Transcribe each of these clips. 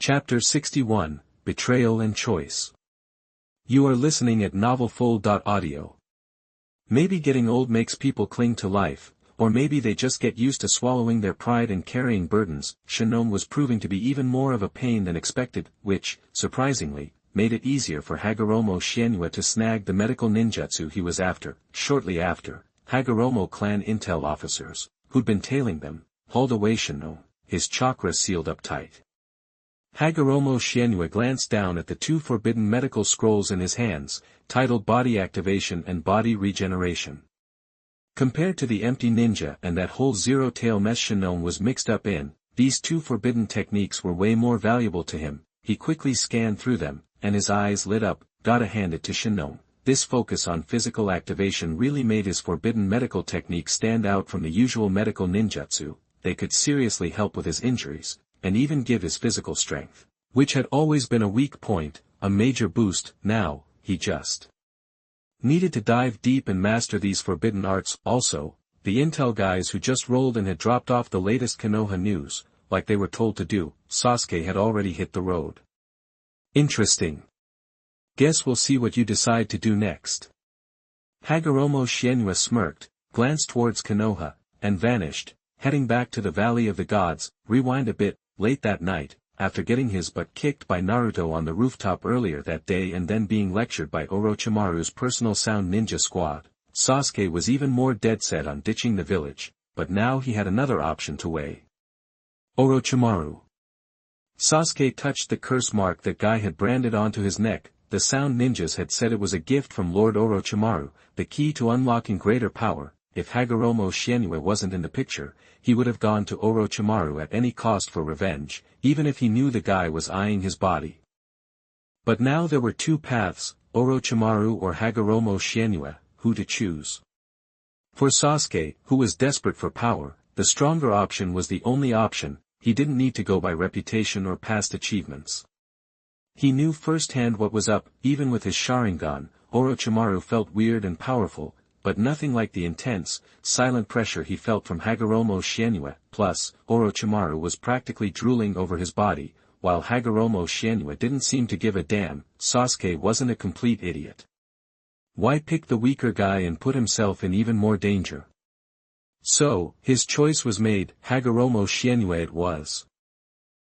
Chapter 61, Betrayal and Choice. You are listening at novelfull.audio. Maybe getting old makes people cling to life, or maybe they just get used to swallowing their pride and carrying burdens. Shinnon was proving to be even more of a pain than expected, which, surprisingly, made it easier for Hagoromo Xianyue to snag the medical ninjutsu he was after. Shortly after, Hagoromo clan intel officers, who'd been tailing them, hauled away Shinnon, his chakra sealed up tight. Hagoromo Xianyue glanced down at the two forbidden medical scrolls in his hands, titled Body Activation and Body Regeneration. Compared to the empty ninja and that whole zero-tail mess Shinnon was mixed up in, these two forbidden techniques were way more valuable to him. He quickly scanned through them, and his eyes lit up. Gotta hand it to Shinnon. This focus on physical activation really made his forbidden medical technique stand out from the usual medical ninjutsu. They could seriously help with his injuries, and even give his physical strength, which had always been a weak point, a major boost. Now, he just needed to dive deep and master these forbidden arts. Also, the intel guys who just rolled in had dropped off the latest Konoha news, like they were told to do. Sasuke had already hit the road. Interesting. Guess we'll see what you decide to do next. Hagoromo Xianyue smirked, glanced towards Konoha, and vanished, heading back to the Valley of the Gods. Rewind a bit. Late that night, after getting his butt kicked by Naruto on the rooftop earlier that day and then being lectured by Orochimaru's personal sound ninja squad, Sasuke was even more dead set on ditching the village, but now he had another option to weigh. Orochimaru. Sasuke touched the curse mark that guy had branded onto his neck. The sound ninjas had said it was a gift from Lord Orochimaru, the key to unlocking greater power. If Hagoromo Xianyue wasn't in the picture, he would have gone to Orochimaru at any cost for revenge, even if he knew the guy was eyeing his body. But now there were two paths, Orochimaru or Hagoromo Xianyue, who to choose. For Sasuke, who was desperate for power, the stronger option was the only option. He didn't need to go by reputation or past achievements. He knew firsthand what was up. Even with his Sharingan, Orochimaru felt weird and powerful, but nothing like the intense, silent pressure he felt from Hagoromo Xianyue. Plus, Orochimaru was practically drooling over his body, while Hagoromo Xianyue didn't seem to give a damn. Sasuke wasn't a complete idiot. Why pick the weaker guy and put himself in even more danger? So, his choice was made. Hagoromo Xianyue it was.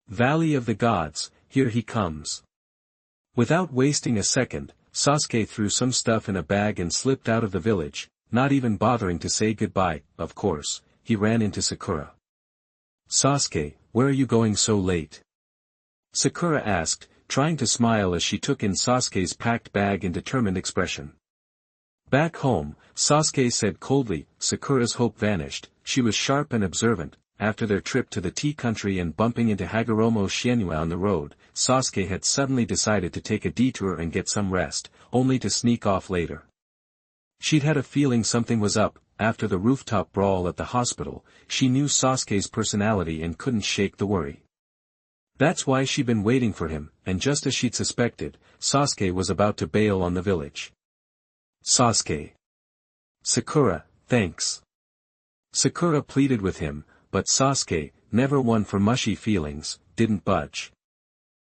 Valley of the Gods, here he comes. Without wasting a second, Sasuke threw some stuff in a bag and slipped out of the village, not even bothering to say goodbye. Of course, he ran into Sakura. Sasuke, where are you going so late? Sakura asked, trying to smile as she took in Sasuke's packed bag and determined expression. Back home, Sasuke said coldly. Sakura's hope vanished. She was sharp and observant. After their trip to the tea country and bumping into Hagoromo Xianyue on the road, Sasuke had suddenly decided to take a detour and get some rest, only to sneak off later. She'd had a feeling something was up. After the rooftop brawl at the hospital, she knew Sasuke's personality and couldn't shake the worry. That's why she'd been waiting for him, and just as she'd suspected, Sasuke was about to bail on the village. Sasuke. Sakura, thanks. Sakura pleaded with him, but Sasuke, never one for mushy feelings, didn't budge.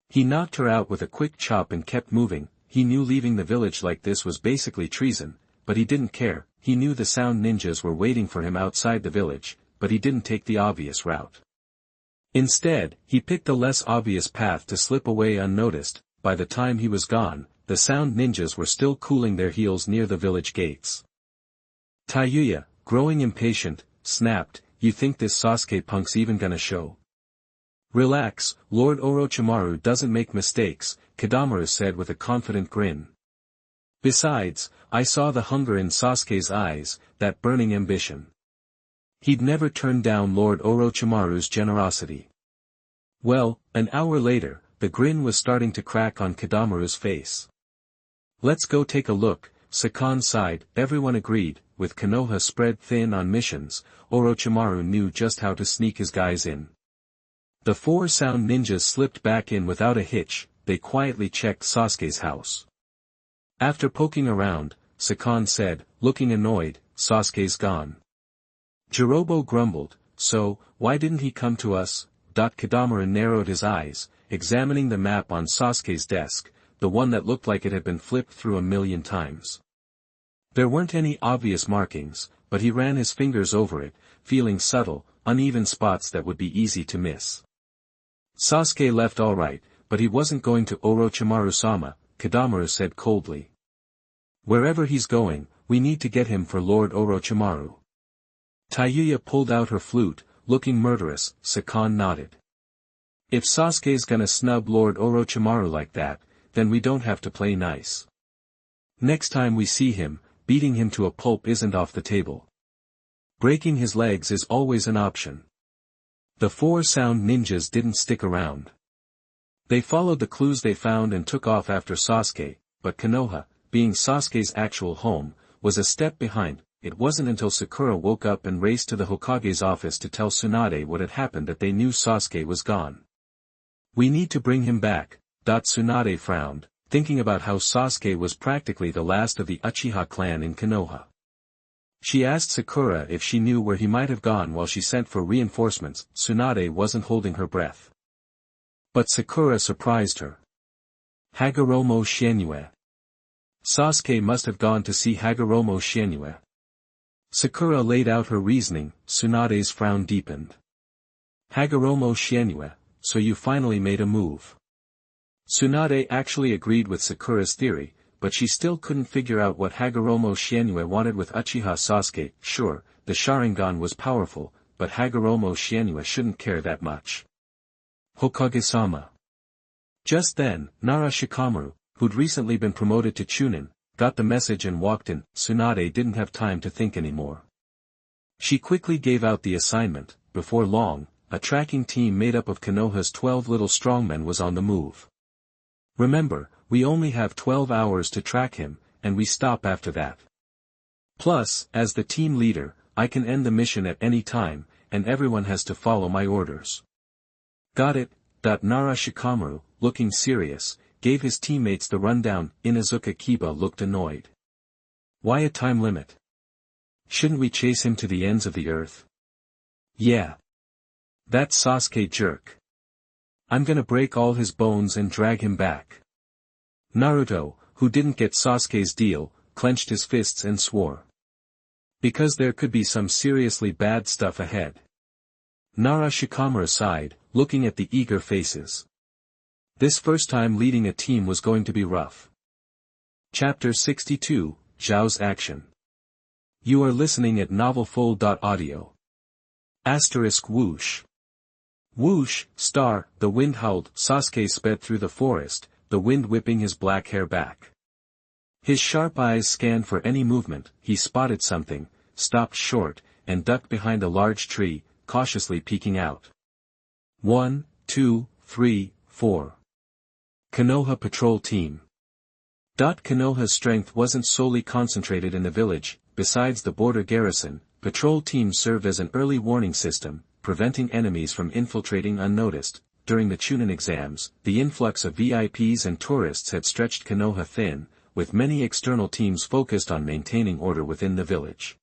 He knocked her out with a quick chop and kept moving. He knew leaving the village like this was basically treason, but he didn't care. He knew the sound ninjas were waiting for him outside the village, but he didn't take the obvious route. Instead, he picked the less obvious path to slip away unnoticed. By the time he was gone, the sound ninjas were still cooling their heels near the village gates. Tayuya, growing impatient, snapped, "You think this Sasuke punk's even gonna show?" "Relax, Lord Orochimaru doesn't make mistakes," Kadamaru said with a confident grin. Besides, I saw the hunger in Sasuke's eyes, that burning ambition. He'd never turn down Lord Orochimaru's generosity. Well, an hour later, the grin was starting to crack on Kadamaru's face. "Let's go take a look," Sakan sighed. Everyone agreed. With Konoha spread thin on missions, Orochimaru knew just how to sneak his guys in. The four sound ninjas slipped back in without a hitch. They quietly checked Sasuke's house. After poking around, Sakan said, looking annoyed, "Sasuke's gone." Jirobo grumbled, "So, why didn't he come to us?" Kadamaru narrowed his eyes, examining the map on Sasuke's desk, the one that looked like it had been flipped through 1,000,000 times. There weren't any obvious markings, but he ran his fingers over it, feeling subtle, uneven spots that would be easy to miss. Sasuke left all right, but he wasn't going to Orochimaru-sama, Kadamaru said coldly. Wherever he's going, we need to get him for Lord Orochimaru. Tayuya pulled out her flute, looking murderous. Sakan nodded. If Sasuke's gonna snub Lord Orochimaru like that, then we don't have to play nice. Next time we see him, beating him to a pulp isn't off the table. Breaking his legs is always an option. The 4 sound ninjas didn't stick around. They followed the clues they found and took off after Sasuke, but Konoha, being Sasuke's actual home, was a step behind. It wasn't until Sakura woke up and raced to the Hokage's office to tell Tsunade what had happened that they knew Sasuke was gone. We need to bring him back. Tsunade frowned, thinking about how Sasuke was practically the last of the Uchiha clan in Konoha. She asked Sakura if she knew where he might have gone while she sent for reinforcements. Tsunade wasn't holding her breath. But Sakura surprised her. Hagoromo Xianyue. Sasuke must have gone to see Hagoromo Xianyue. Sakura laid out her reasoning. Tsunade's frown deepened. Hagoromo Xianyue, so you finally made a move. Tsunade actually agreed with Sakura's theory, but she still couldn't figure out what Hagoromo Xianyue wanted with Uchiha Sasuke. Sure, the Sharingan was powerful, but Hagoromo Xianyue shouldn't care that much. Hokage-sama. Just then, Nara Shikamaru, who'd recently been promoted to Chunin, got the message and walked in. Tsunade didn't have time to think anymore. She quickly gave out the assignment. Before long, a tracking team made up of Konoha's 12 little strongmen was on the move. Remember, we only have 12 hours to track him, and we stop after that. Plus, as the team leader, I can end the mission at any time, and everyone has to follow my orders. Got it. Nara Shikamaru, looking serious, gave his teammates the rundown. Inuzuka Kiba looked annoyed. Why a time limit? Shouldn't we chase him to the ends of the earth? Yeah. That Sasuke jerk. I'm gonna break all his bones and drag him back. Naruto, who didn't get Sasuke's deal, clenched his fists and swore. Because there could be some seriously bad stuff ahead. Nara Shikamaru sighed, looking at the eager faces. This first time leading a team was going to be rough. Chapter 62, Xiao's Action. You are listening at novelfull.audio. Asterisk whoosh. Whoosh, star, the wind howled. Sasuke sped through the forest, the wind whipping his black hair back. His sharp eyes scanned for any movement. He spotted something, stopped short, and ducked behind a large tree, cautiously peeking out. 1, 2, 3, 4. Konoha Patrol Team. Konoha's strength wasn't solely concentrated in the village. Besides the border garrison, patrol teams served as an early warning system, preventing enemies from infiltrating unnoticed. During the Chunin exams, the influx of VIPs and tourists had stretched Konoha thin, with many external teams focused on maintaining order within the village.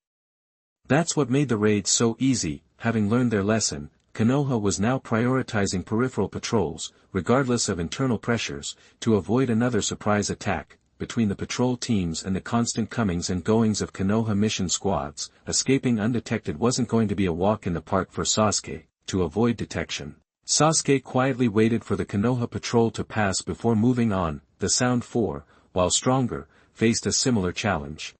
That's what made the raids so easy. Having learned their lesson, Konoha was now prioritizing peripheral patrols, regardless of internal pressures, to avoid another surprise attack. Between the patrol teams and the constant comings and goings of Konoha mission squads, escaping undetected wasn't going to be a walk in the park for Sasuke. To avoid detection, Sasuke quietly waited for the Konoha patrol to pass before moving on. The Sound 4, while stronger, faced a similar challenge.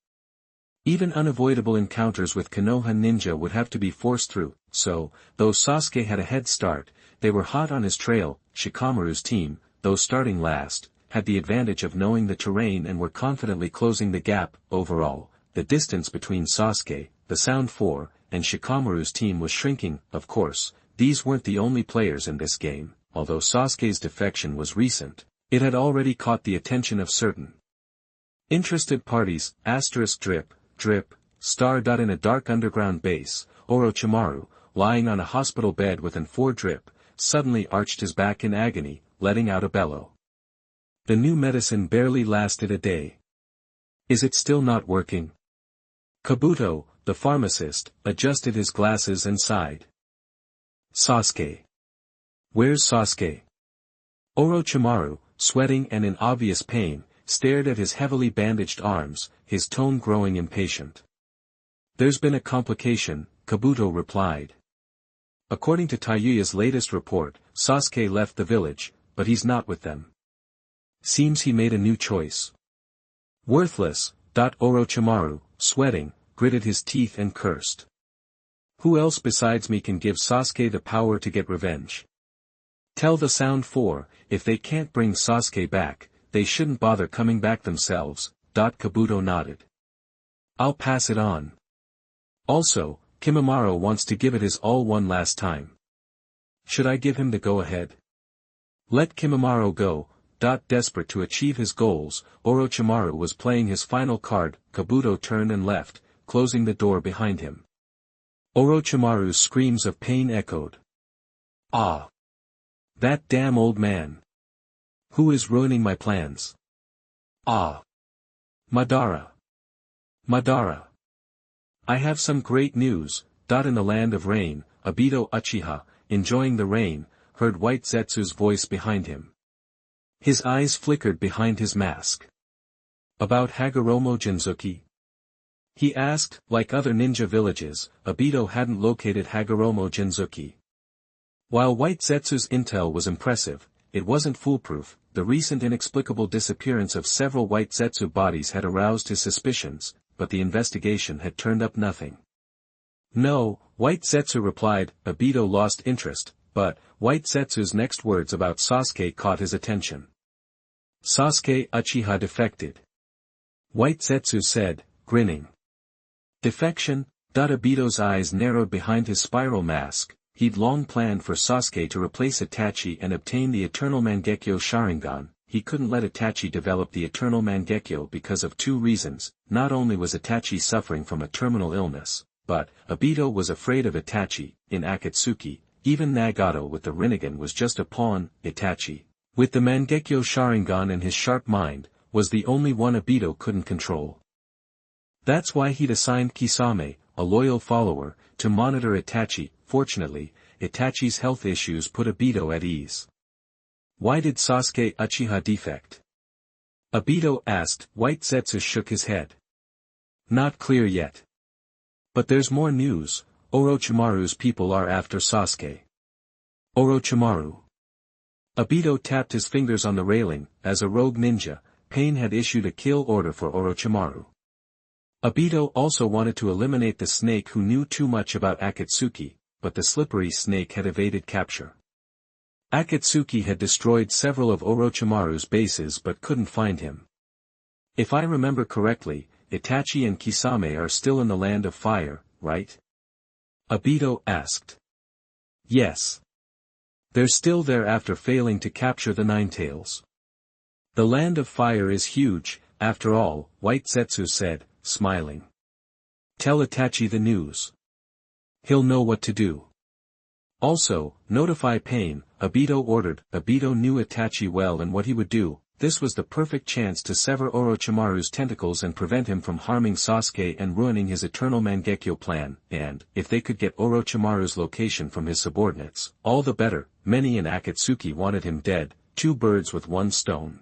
Even unavoidable encounters with Konoha ninja would have to be forced through, so, though Sasuke had a head start, they were hot on his trail. Shikamaru's team, though starting last, had the advantage of knowing the terrain and were confidently closing the gap. Overall, the distance between Sasuke, the Sound 4, and Shikamaru's team was shrinking. Of course, these weren't the only players in this game. Although Sasuke's defection was recent, it had already caught the attention of certain interested parties. Drip, drip, star. In a dark underground base, Orochimaru, lying on a hospital bed with an 4 drip, suddenly arched his back in agony, letting out a bellow. The new medicine barely lasted a day. Is it still not working? Kabuto, the pharmacist, adjusted his glasses and sighed. Sasuke. Where's Sasuke? Orochimaru, sweating and in obvious pain, stared at his heavily bandaged arms, his tone growing impatient. "There's been a complication," Kabuto replied. "According to Taiyuya's latest report, Sasuke left the village, but he's not with them. Seems he made a new choice." "Worthless." Orochimaru, sweating, gritted his teeth and cursed. "Who else besides me can give Sasuke the power to get revenge? Tell the Sound 4, if they can't bring Sasuke back, they shouldn't bother coming back themselves." Kabuto nodded. "I'll pass it on. Also, Kimimaro wants to give it his all one last time. Should I give him the go-ahead? Let Kimimaro go." Desperate to achieve his goals, Orochimaru was playing his final card. Kabuto turned and left, closing the door behind him. Orochimaru's screams of pain echoed. "Ah! That damn old man! Who is ruining my plans? Ah! Madara! Madara! I have some great news." In the land of rain, Obito Uchiha, enjoying the rain, heard White Zetsu's voice behind him. His eyes flickered behind his mask. "About Hagoromo Jinzuki?" he asked. Like other ninja villages, Obito hadn't located Hagoromo Jinzuki. While White Zetsu's intel was impressive, it wasn't foolproof. The recent inexplicable disappearance of several White Zetsu bodies had aroused his suspicions, but the investigation had turned up nothing. "No," White Zetsu replied. Obito lost interest, but White Zetsu's next words about Sasuke caught his attention. "Sasuke Uchiha defected," White Zetsu said, grinning. "Defection?" Obito's eyes narrowed behind his spiral mask. He'd long planned for Sasuke to replace Itachi and obtain the Eternal Mangekyo Sharingan. He couldn't let Itachi develop the Eternal Mangekyo because of two reasons. Not only was Itachi suffering from a terminal illness, but Obito was afraid of Itachi. In Akatsuki, even Nagato with the Rinnegan was just a pawn. Itachi, with the Mangekyo Sharingan in his sharp mind, was the only one Obito couldn't control. That's why he'd assigned Kisame, a loyal follower, to monitor Itachi. Fortunately, Itachi's health issues put Obito at ease. "Why did Sasuke Uchiha defect?" Obito asked. White Zetsu shook his head. "Not clear yet. But there's more news. Orochimaru's people are after Sasuke." "Orochimaru?" Obito tapped his fingers on the railing. As a rogue ninja, Pain had issued a kill order for Orochimaru. Obito also wanted to eliminate the snake who knew too much about Akatsuki, but the slippery snake had evaded capture. Akatsuki had destroyed several of Orochimaru's bases but couldn't find him. "If I remember correctly, Itachi and Kisame are still in the Land of Fire, right?" Obito asked. "Yes. They're still there after failing to capture the Ninetales. The Land of Fire is huge, after all," White Zetsu said, smiling. "Tell Itachi the news. He'll know what to do. Also, notify Pain," Obito ordered. Obito knew Itachi well and what he would do. This was the perfect chance to sever Orochimaru's tentacles and prevent him from harming Sasuke and ruining his Eternal Mangekyo plan, and, if they could get Orochimaru's location from his subordinates, all the better. Many in Akatsuki wanted him dead, two birds with one stone.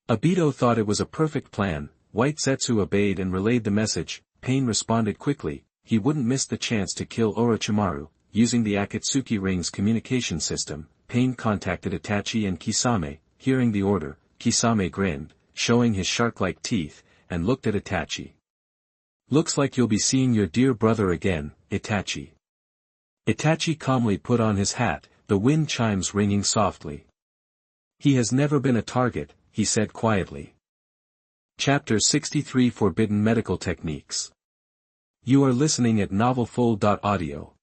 Obito thought it was a perfect plan. White Zetsu obeyed and relayed the message. Pain responded quickly. He wouldn't miss the chance to kill Orochimaru. Using the Akatsuki ring's communication system, Pain contacted Itachi and Kisame. Hearing the order, Kisame grinned, showing his shark-like teeth, and looked at Itachi. "Looks like you'll be seeing your dear brother again, Itachi." Itachi calmly put on his hat, the wind chimes ringing softly. "He has never been a target," he said quietly. Chapter 63 Forbidden Medical Techniques. You are listening at novelfull.audio.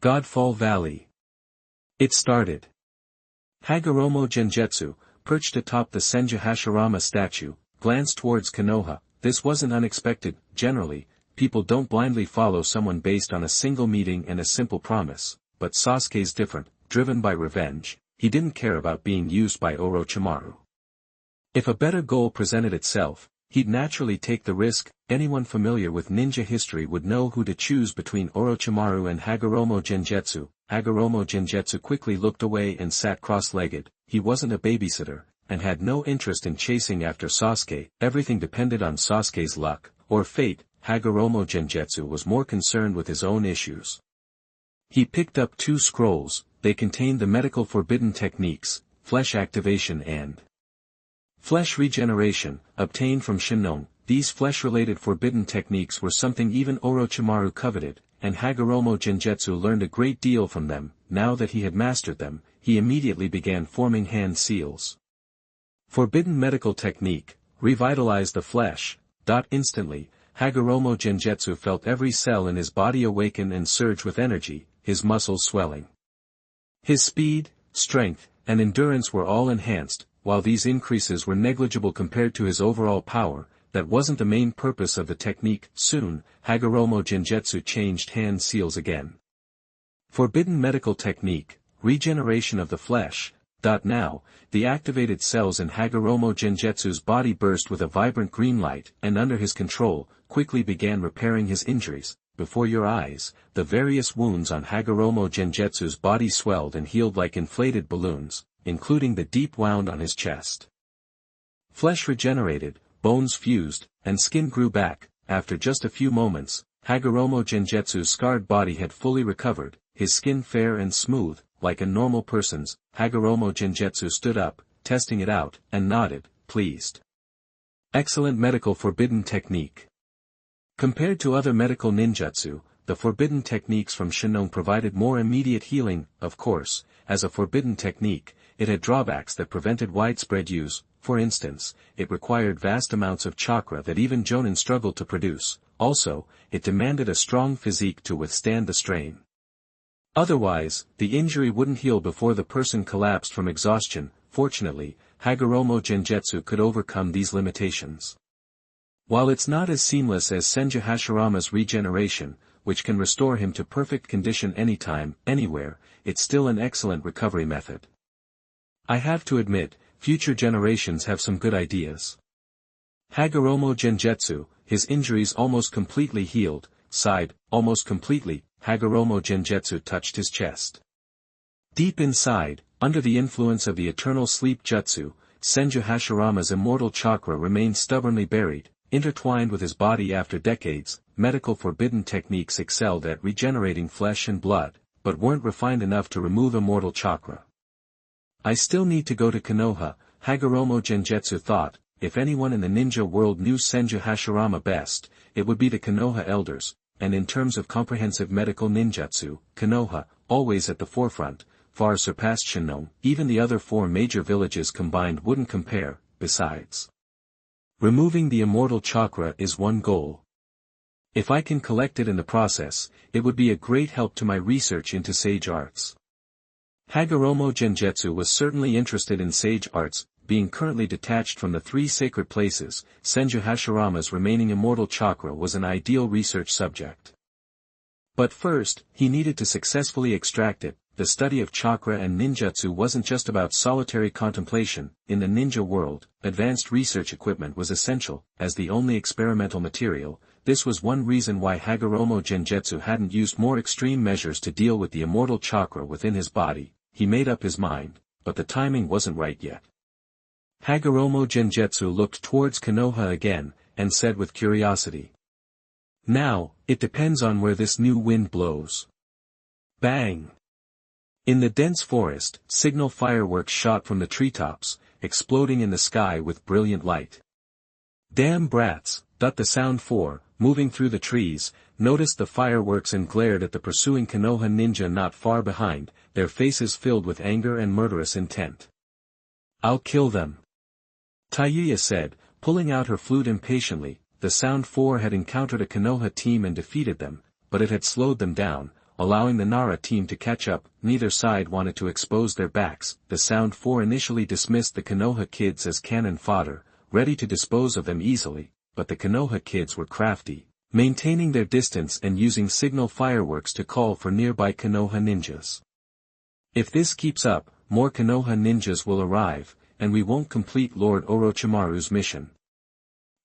Godfall Valley. It started. Hagoromo Gengetsu, perched atop the Senju Hashirama statue, glanced towards Konoha. This wasn't unexpected. Generally, people don't blindly follow someone based on a single meeting and a simple promise, but Sasuke's different. Driven by revenge, he didn't care about being used by Orochimaru. If a better goal presented itself, he'd naturally take the risk. Anyone familiar with ninja history would know who to choose between Orochimaru and Hagoromo Gengetsu. Hagoromo Gengetsu quickly looked away and sat cross-legged. He wasn't a babysitter, and had no interest in chasing after Sasuke. Everything depended on Sasuke's luck, or fate. Hagoromo Gengetsu was more concerned with his own issues. He picked up 2 scrolls. They contained the medical forbidden techniques, flesh activation and flesh regeneration, obtained from Shinnon. These flesh-related forbidden techniques were something even Orochimaru coveted, and Hagoromo Gengetsu learned a great deal from them. Now that he had mastered them, he immediately began forming hand seals. Forbidden medical technique, revitalize the flesh. Instantly, Hagoromo Gengetsu felt every cell in his body awaken and surge with energy, his muscles swelling. His speed, strength, and endurance were all enhanced. While these increases were negligible compared to his overall power, that wasn't the main purpose of the technique. Soon, Hagoromo Gengetsu changed hand seals again. Forbidden medical technique, regeneration of the flesh. Now, the activated cells in Hagoromo Gengetsu's body burst with a vibrant green light, and under his control, quickly began repairing his injuries. Before your eyes, the various wounds on Hagoromo Gengetsu's body swelled and healed like inflated balloons, including the deep wound on his chest. Flesh regenerated, bones fused, and skin grew back. After just a few moments, Hagoromo Gengetsu's scarred body had fully recovered, his skin fair and smooth, like a normal person's. Hagoromo Gengetsu stood up, testing it out, and nodded, pleased. Excellent medical forbidden technique. Compared to other medical ninjutsu, the forbidden techniques from Shinnon provided more immediate healing. Of course, as a forbidden technique, it had drawbacks that prevented widespread use. For instance, it required vast amounts of chakra that even Jonin struggled to produce. Also, it demanded a strong physique to withstand the strain. Otherwise, the injury wouldn't heal before the person collapsed from exhaustion. Fortunately, Hagoromo Gengetsu could overcome these limitations. While it's not as seamless as Senju Hashirama's regeneration, which can restore him to perfect condition anytime, anywhere, it's still an excellent recovery method. I have to admit, future generations have some good ideas. Hagoromo Gengetsu, his injuries almost completely healed, sighed. Almost completely. Hagoromo Gengetsu touched his chest. Deep inside, under the influence of the eternal sleep jutsu, Senju Hashirama's immortal chakra remained stubbornly buried, intertwined with his body. After decades, medical forbidden techniques excelled at regenerating flesh and blood, but weren't refined enough to remove immortal chakra. I still need to go to Konoha, Hagoromo Gengetsu thought. If anyone in the ninja world knew Senju Hashirama best, it would be the Konoha elders. And in terms of comprehensive medical ninjutsu, Konoha, always at the forefront, far surpassed Shinnon. Even the other 4 major villages combined wouldn't compare. Besides, removing the immortal chakra is one goal. If I can collect it in the process, it would be a great help to my research into sage arts. Hagoromo Gengetsu was certainly interested in sage arts. Being currently detached from the 3 sacred places, Senju Hashirama's remaining immortal chakra was an ideal research subject. But first, he needed to successfully extract it. The study of chakra and ninjutsu wasn't just about solitary contemplation. In the ninja world, advanced research equipment was essential. As the only experimental material, this was one reason why Hagoromo Gengetsu hadn't used more extreme measures to deal with the immortal chakra within his body. He made up his mind, but the timing wasn't right yet. Hagoromo Gengetsu looked towards Konoha again, and said with curiosity. Now, it depends on where this new wind blows. Bang! In the dense forest, signal fireworks shot from the treetops, exploding in the sky with brilliant light. Damn brats, the Sound 4, moving through the trees, noticed the fireworks and glared at the pursuing Konoha ninja not far behind, their faces filled with anger and murderous intent. I'll kill them. Tayuya said, pulling out her flute impatiently. The Sound 4 had encountered a Konoha team and defeated them, but it had slowed them down, allowing the Nara team to catch up. Neither side wanted to expose their backs. The Sound 4 initially dismissed the Konoha kids as cannon fodder, ready to dispose of them easily, but the Konoha kids were crafty, maintaining their distance and using signal fireworks to call for nearby Konoha ninjas. If this keeps up, more Konoha ninjas will arrive, and we won't complete Lord Orochimaru's mission.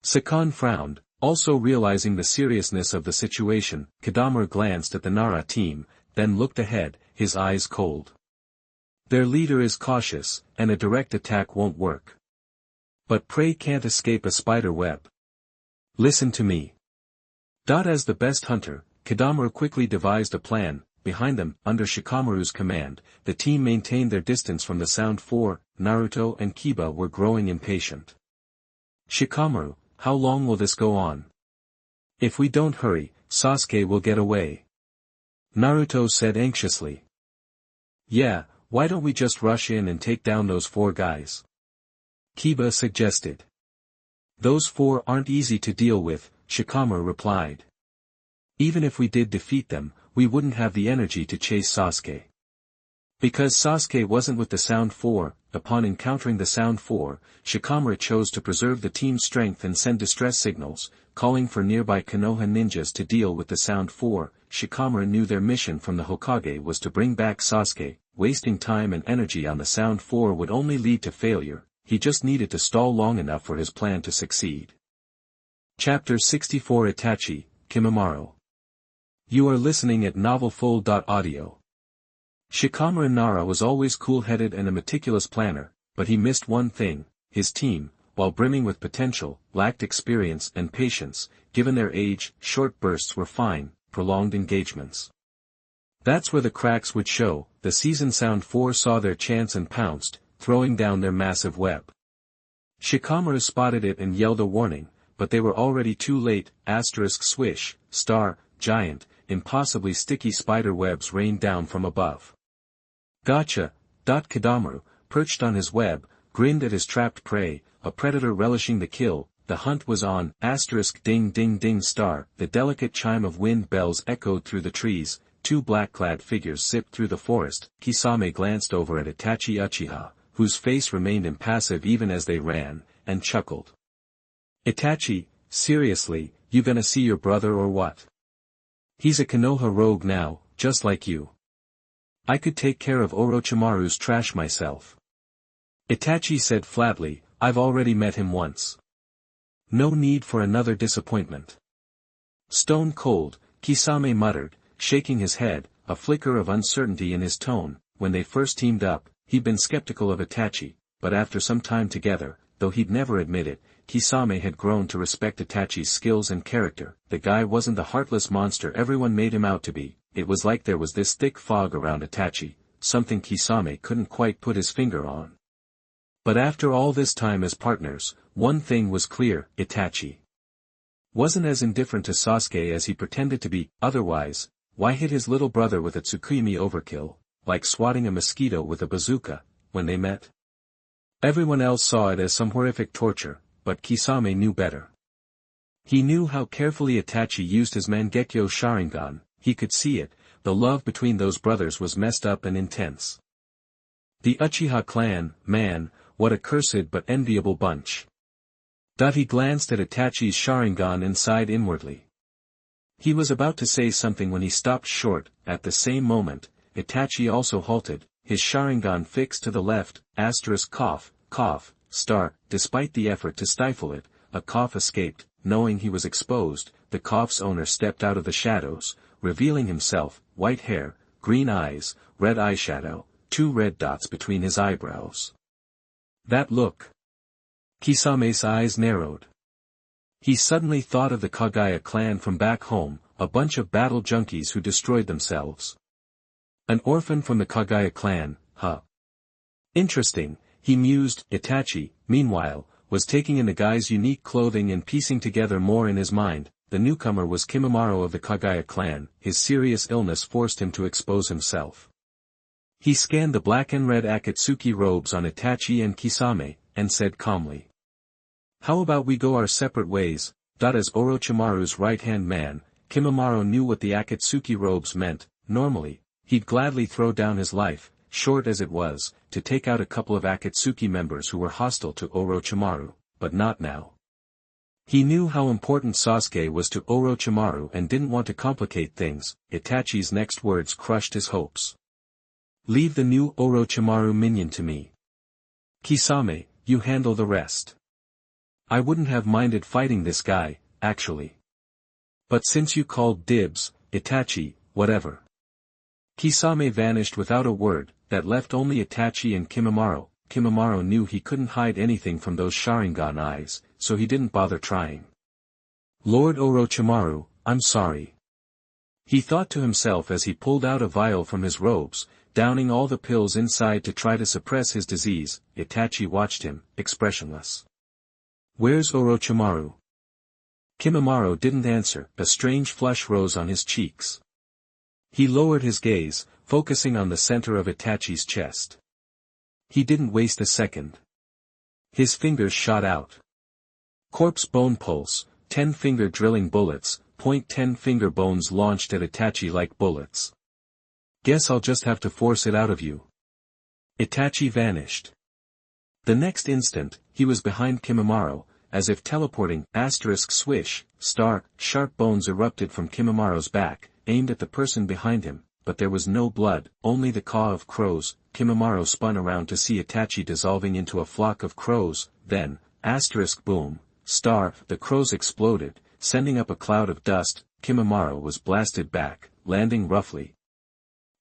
Sakan frowned, also realizing the seriousness of the situation. Kadamura glanced at the Nara team, then looked ahead. his eyes cold. Their leader is cautious, and a direct attack won't work. But prey can't escape a spider web. Listen to me. As the best hunter, Kadamaru quickly devised a plan. Behind them, under Shikamaru's command, the team maintained their distance from the Sound 4, Naruto and Kiba were growing impatient. Shikamaru, how long will this go on? If we don't hurry, Sasuke will get away. Naruto said anxiously. Yeah, why don't we just rush in and take down those 4 guys? Kiba suggested. Those 4 aren't easy to deal with, Shikamaru replied. Even if we did defeat them, we wouldn't have the energy to chase Sasuke. Because Sasuke wasn't with the Sound 4, upon encountering the Sound 4, Shikamaru chose to preserve the team's strength and send distress signals, calling for nearby Konoha ninjas to deal with the Sound 4. Shikamaru knew their mission from the Hokage was to bring back Sasuke. Wasting time and energy on the Sound 4 would only lead to failure. He just needed to stall long enough for his plan to succeed. Chapter 64 Itachi, Kimimaro. You are listening at novelfull.audio. Shikamaru Nara was always cool-headed and a meticulous planner, but he missed one thing: his team, while brimming with potential, lacked experience and patience. Given their age, short bursts were fine, prolonged engagements. That's where the cracks would show. The seasoned Sound 4 saw their chance and pounced, throwing down their massive web. Shikamaru spotted it and yelled a warning, but they were already too late. Swish, star, giant, impossibly sticky spider webs rained down from above. Gotcha! Kadamaru, perched on his web, grinned at his trapped prey, a predator relishing the kill. The hunt was on. Ding ding ding star. The delicate chime of wind bells echoed through the trees. 2 black-clad figures zipped through the forest. Kisame glanced over at Itachi Uchiha, whose face remained impassive even as they ran, and chuckled. Itachi, seriously, you gonna see your brother or what? He's a Konoha rogue now, just like you. I could take care of Orochimaru's trash myself. Itachi said flatly, I've already met him once. No need for another disappointment. Stone cold, Kisame muttered, shaking his head, a flicker of uncertainty in his tone. When they first teamed up, he'd been skeptical of Itachi, but after some time together, though he'd never admit it, Kisame had grown to respect Itachi's skills and character. The guy wasn't the heartless monster everyone made him out to be. It was like there was this thick fog around Itachi, something Kisame couldn't quite put his finger on. But after all this time as partners, one thing was clear: Itachi wasn't as indifferent to Sasuke as he pretended to be. Otherwise, why hit his little brother with a Tsukimi overkill, like swatting a mosquito with a bazooka, when they met? Everyone else saw it as some horrific torture, but Kisame knew better. He knew how carefully Itachi used his Mangekyo Sharingan. He could see it. The love between those brothers was messed up and intense. The Uchiha clan, man, what a cursed but enviable bunch. He glanced at Itachi's Sharingan and sighed inwardly. He was about to say something when he stopped short. At the same moment, Itachi also halted, his Sharingan fixed to the left. Cough, star. Despite the effort to stifle it, a cough escaped. Knowing he was exposed, the cough's owner stepped out of the shadows, revealing himself: white hair, green eyes, red eyeshadow, 2 red dots between his eyebrows. That look. Kisame's eyes narrowed. He suddenly thought of the Kaguya clan from back home, a bunch of battle junkies who destroyed themselves. An orphan from the Kaguya clan, huh? Interesting, he mused. Itachi, meanwhile, was taking in the guy's unique clothing and piecing together more in his mind. The newcomer was Kimimaro of the Kaguya clan. His serious illness forced him to expose himself. He scanned the black and red Akatsuki robes on Itachi and Kisame, and said calmly, "How about we go our separate ways?" As Orochimaru's right-hand man, Kimimaro knew what the Akatsuki robes meant. Normally, he'd gladly throw down his life, short as it was, to take out a couple of Akatsuki members who were hostile to Orochimaru, but not now. He knew how important Sasuke was to Orochimaru and didn't want to complicate things. Itachi's next words crushed his hopes. "Leave the new Orochimaru minion to me. Kisame, you handle the rest. I wouldn't have minded fighting this guy, actually. But since you called dibs, Itachi, whatever." Kisame vanished without a word, that left only Itachi and Kimimaro. Kimimaro knew he couldn't hide anything from those Sharingan eyes, so he didn't bother trying. Lord Orochimaru, I'm sorry. He thought to himself as he pulled out a vial from his robes, downing all the pills inside to try to suppress his disease. Itachi watched him, expressionless. Where's Orochimaru? Kimimaro didn't answer. A strange flush rose on his cheeks. He lowered his gaze, focusing on the center of Itachi's chest. He didn't waste a second. His fingers shot out. Corpse bone pulse, 10-finger drilling bullets, point 10-finger bones launched at Itachi like bullets. Guess I'll just have to force it out of you. Itachi vanished. The next instant, he was behind Kimimaro, as if teleporting. Swish, sharp bones erupted from Kimimaro's back, aimed at the person behind him, but there was no blood, only the caw of crows. Kimimaro spun around to see Itachi dissolving into a flock of crows, then, boom, the crows exploded, sending up a cloud of dust. Kimimaro was blasted back, landing roughly.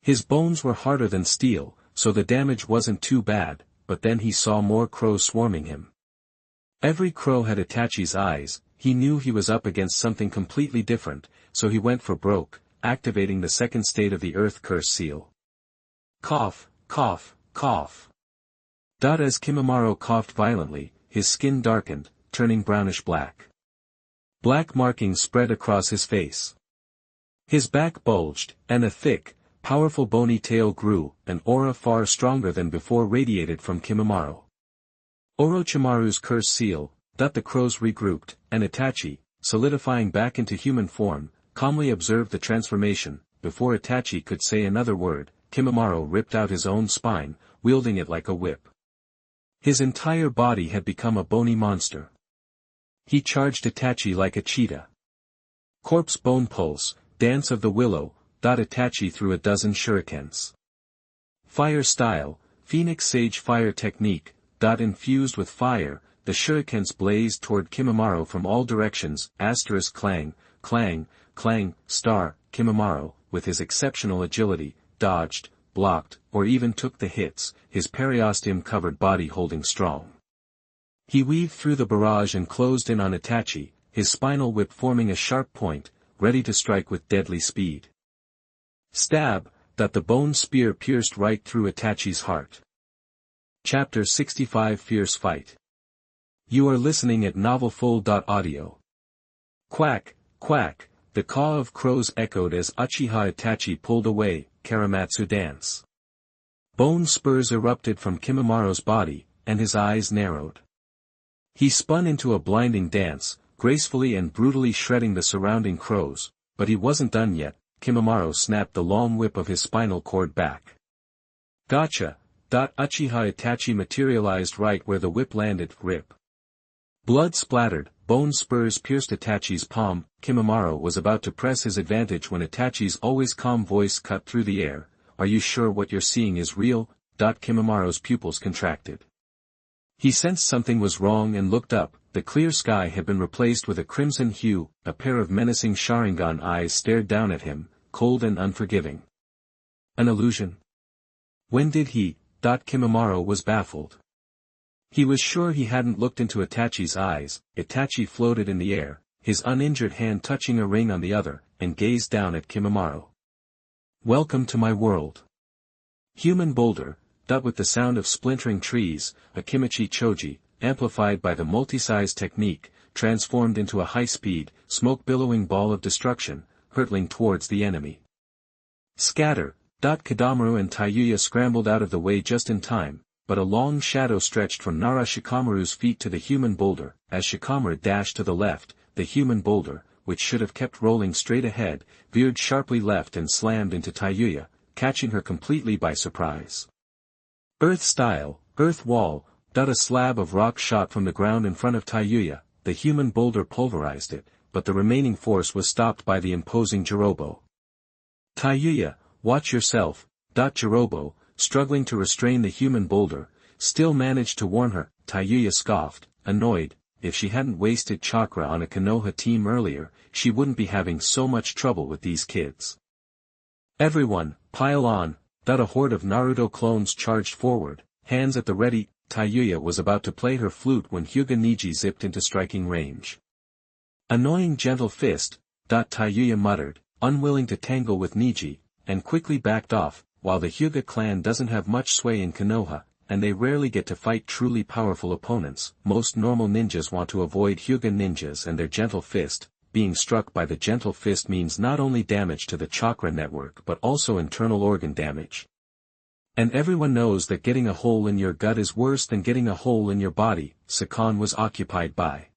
His bones were harder than steel, so the damage wasn't too bad, but then he saw more crows swarming him. Every crow had Itachi's eyes. He knew he was up against something completely different, so he went for broke, activating the second state of the Earth Curse seal. Cough, cough, cough. As Kimimaro coughed violently, his skin darkened, turning brownish-black. Black markings spread across his face. His back bulged, and a thick, powerful bony tail grew. An aura far stronger than before radiated from Kimimaro. Orochimaru's curse seal. The crows regrouped, and Itachi, solidifying back into human form, calmly observed the transformation. Before Itachi could say another word, Kimimaro ripped out his own spine, wielding it like a whip. His entire body had become a bony monster. He charged Itachi like a cheetah. Corpse bone pulse, dance of the willow. Itachi threw a dozen shurikens. Fire style, Phoenix Sage fire technique. Infused with fire, the shurikens blazed toward Kimimaro from all directions. Clang, clang, clang. Kimimaro, with his exceptional agility, dodged, blocked, or even took the hits, his periosteum-covered body holding strong. He weaved through the barrage and closed in on Itachi, his spinal whip forming a sharp point, ready to strike with deadly speed. Stab, the bone spear pierced right through Itachi's heart. Chapter 65 Fierce Fight. You are listening at novelfull.audio. Quack, quack, the caw of crows echoed as Uchiha Itachi pulled away. Karamatsu dance. Bone spurs erupted from Kimimaro's body, and his eyes narrowed. He spun into a blinding dance, gracefully and brutally shredding the surrounding crows, but he wasn't done yet. Kimimaro snapped the long whip of his spinal cord back. Gotcha! Uchiha Itachi materialized right where the whip landed. Rip. Blood splattered, bone spurs pierced Itachi's palm. Kimimaro was about to press his advantage when Itachi's always calm voice cut through the air. Are you sure what you're seeing is real? Kimimaro's pupils contracted. He sensed something was wrong and looked up. The clear sky had been replaced with a crimson hue. A pair of menacing Sharingan eyes stared down at him, cold and unforgiving. An illusion? When did he? Kimimaro was baffled. He was sure he hadn't looked into Itachi's eyes. Itachi floated in the air, his uninjured hand touching a ring on the other, and gazed down at Kimimaro. Welcome to my world. Human boulder, with the sound of splintering trees, a Kimichi Choji, amplified by the multi-size technique, transformed into a high-speed, smoke-billowing ball of destruction, hurtling towards the enemy. Scatter! Kidamaru and Taiyuya scrambled out of the way just in time, but a long shadow stretched from Nara Shikamaru's feet to the human boulder. As Shikamaru dashed to the left, the human boulder, which should have kept rolling straight ahead, veered sharply left and slammed into Taiyuya, catching her completely by surprise. Earth style, earth wall. A slab of rock shot from the ground in front of Taiyuya. The human boulder pulverized it, but the remaining force was stopped by the imposing Jirobo. Taiyuya, watch yourself. Jirobo, struggling to restrain the human boulder, still managed to warn her. Taiyuya scoffed, annoyed. If she hadn't wasted chakra on a Konoha team earlier, she wouldn't be having so much trouble with these kids. Everyone, Pile on, that a horde of Naruto clones charged forward, hands at the ready. Tayuya was about to play her flute when Hyuga Niji zipped into striking range. Annoying gentle fist, Tayuya muttered, unwilling to tangle with Niji, and quickly backed off. While the Hyuga clan doesn't have much sway in Konoha, and they rarely get to fight truly powerful opponents, most normal ninjas want to avoid Hyuga ninjas and their gentle fist. Being struck by the gentle fist means not only damage to the chakra network but also internal organ damage. And everyone knows that getting a hole in your gut is worse than getting a hole in your body. Sakon was occupied by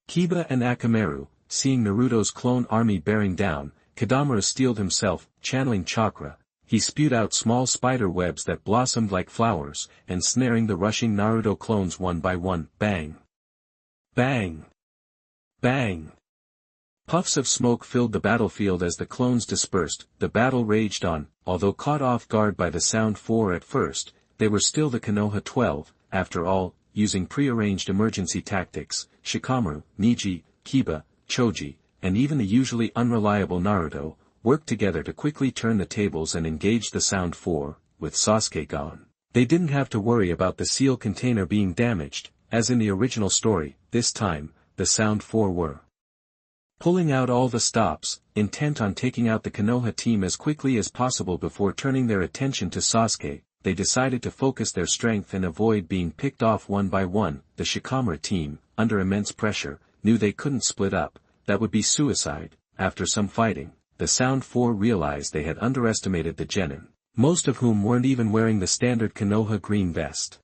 Kiba and Akamaru. Seeing Naruto's clone army bearing down, Kadamura steeled himself, channeling chakra. He spewed out small spider webs that blossomed like flowers, ensnaring the rushing Naruto clones one by one. Bang! Bang! Bang! Puffs of smoke filled the battlefield as the clones dispersed. The battle raged on. Although caught off guard by the Sound 4 at first, they were still the Konoha 12, after all. Using pre-arranged emergency tactics, Shikamaru, Niji, Kiba, Choji, and even the usually unreliable Naruto, worked together to quickly turn the tables and engage the Sound 4. With Sasuke gone, they didn't have to worry about the seal container being damaged. As in the original story, this time, the Sound 4 were pulling out all the stops, intent on taking out the Konoha team as quickly as possible before turning their attention to Sasuke. They decided to focus their strength and avoid being picked off one by one. The Shikamaru team, under immense pressure, knew they couldn't split up. That would be suicide. After some fighting, the Sound 4 realized they had underestimated the genin, most of whom weren't even wearing the standard Konoha green vest.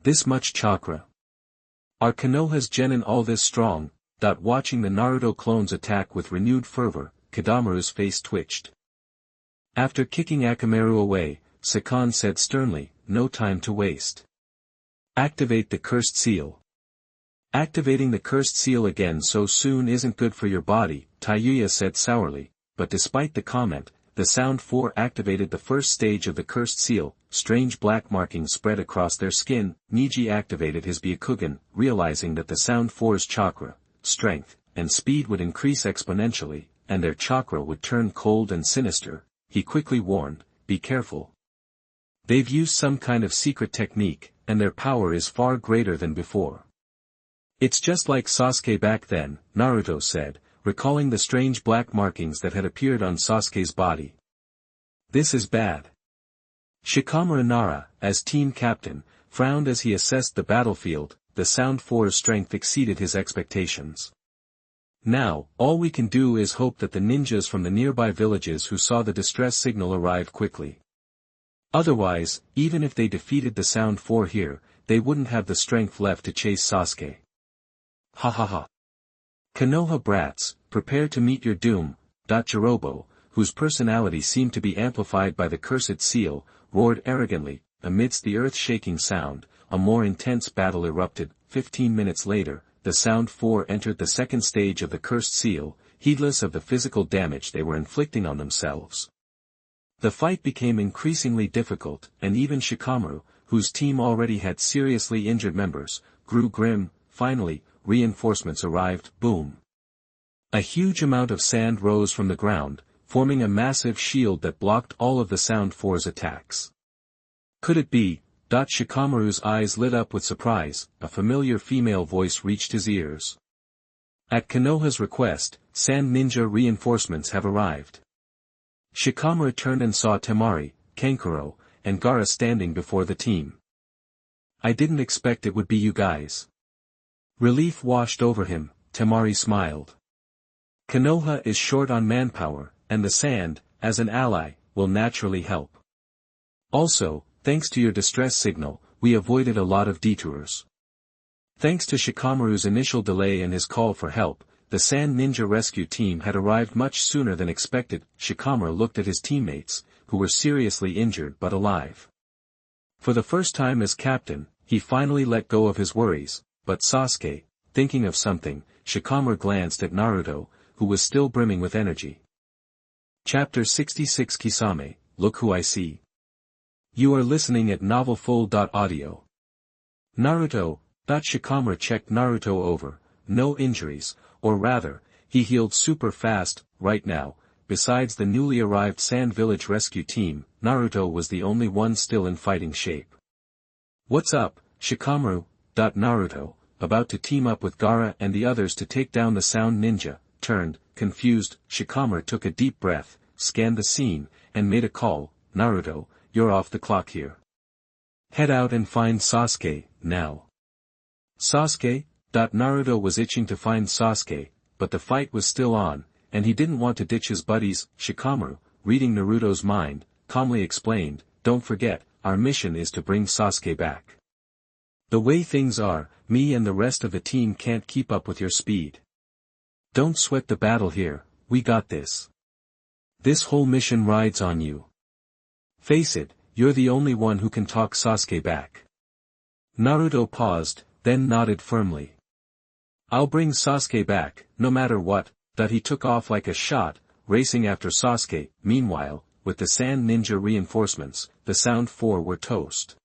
This much chakra. Are Konoha's genin all this strong? Watching the Naruto clones attack with renewed fervor, Kadamaru's face twitched. After kicking Akamaru away, Sakon said sternly, no time to waste. Activate the cursed seal. Activating the cursed seal again so soon isn't good for your body, Tayuya said sourly, but despite the comment, the Sound 4 activated the first stage of the cursed seal. Strange black markings spread across their skin. Niji activated his Byakugan, realizing that the Sound 4's chakra, strength, and speed would increase exponentially, and their chakra would turn cold and sinister. He quickly warned, be careful. They've used some kind of secret technique, and their power is far greater than before. It's just like Sasuke back then, Naruto said, recalling the strange black markings that had appeared on Sasuke's body. This is bad. Shikamaru Nara, as team captain, frowned as he assessed the battlefield. The Sound 4's strength exceeded his expectations. Now, all we can do is hope that the ninjas from the nearby villages who saw the distress signal arrive quickly. Otherwise, even if they defeated the Sound 4 here, they wouldn't have the strength left to chase Sasuke. Ha ha ha. Konoha brats, prepare to meet your doom. Jirobo, whose personality seemed to be amplified by the cursed seal, roared arrogantly. Amidst the earth-shaking sound, a more intense battle erupted. 15 minutes later, the Sound 4 entered the second stage of the cursed seal, heedless of the physical damage they were inflicting on themselves. The fight became increasingly difficult, and even Shikamaru, whose team already had seriously injured members, grew grim. Finally, reinforcements arrived. Boom! A huge amount of sand rose from the ground, forming a massive shield that blocked all of the Sound 4's attacks. Could it be? Shikamaru's eyes lit up with surprise. A familiar female voice reached his ears. At Konoha's request, Sand Ninja reinforcements have arrived. Shikamaru turned and saw Temari, Kankuro, and Gaara standing before the team. I didn't expect it would be you guys. Relief washed over him. Temari smiled. Konoha is short on manpower, and the Sand, as an ally, will naturally help. Also, thanks to your distress signal, we avoided a lot of detours. Thanks to Shikamaru's initial delay and his call for help, the Sand Ninja rescue team had arrived much sooner than expected. Shikamaru looked at his teammates, who were seriously injured but alive. For the first time as captain, he finally let go of his worries, but Sasuke, thinking of something, Shikamaru glanced at Naruto, who was still brimming with energy. Chapter 66 Kisame, Look Who I See. You are listening at novelfull.audio. Naruto. Shikamaru checked Naruto over. No injuries, or rather, he healed super fast. Right now, besides the newly arrived Sand Village rescue team, Naruto was the only one still in fighting shape. "What's up, Shikamaru?" Naruto, about to team up with Gaara and the others to take down the Sound Ninja, turned, confused. Shikamaru took a deep breath, scanned the scene, and made a call. "Naruto, you're off the clock here. Head out and find Sasuke, now." Sasuke? Naruto was itching to find Sasuke, but the fight was still on, and he didn't want to ditch his buddies. Shikamaru, reading Naruto's mind, calmly explained, "Don't forget, our mission is to bring Sasuke back. The way things are, me and the rest of the team can't keep up with your speed. Don't sweat the battle here, we got this. This whole mission rides on you. Face it, you're the only one who can talk Sasuke back." Naruto paused, then nodded firmly. "I'll bring Sasuke back, no matter what." He took off like a shot, racing after Sasuke. Meanwhile, with the Sand Ninja reinforcements, the Sound Four were toast.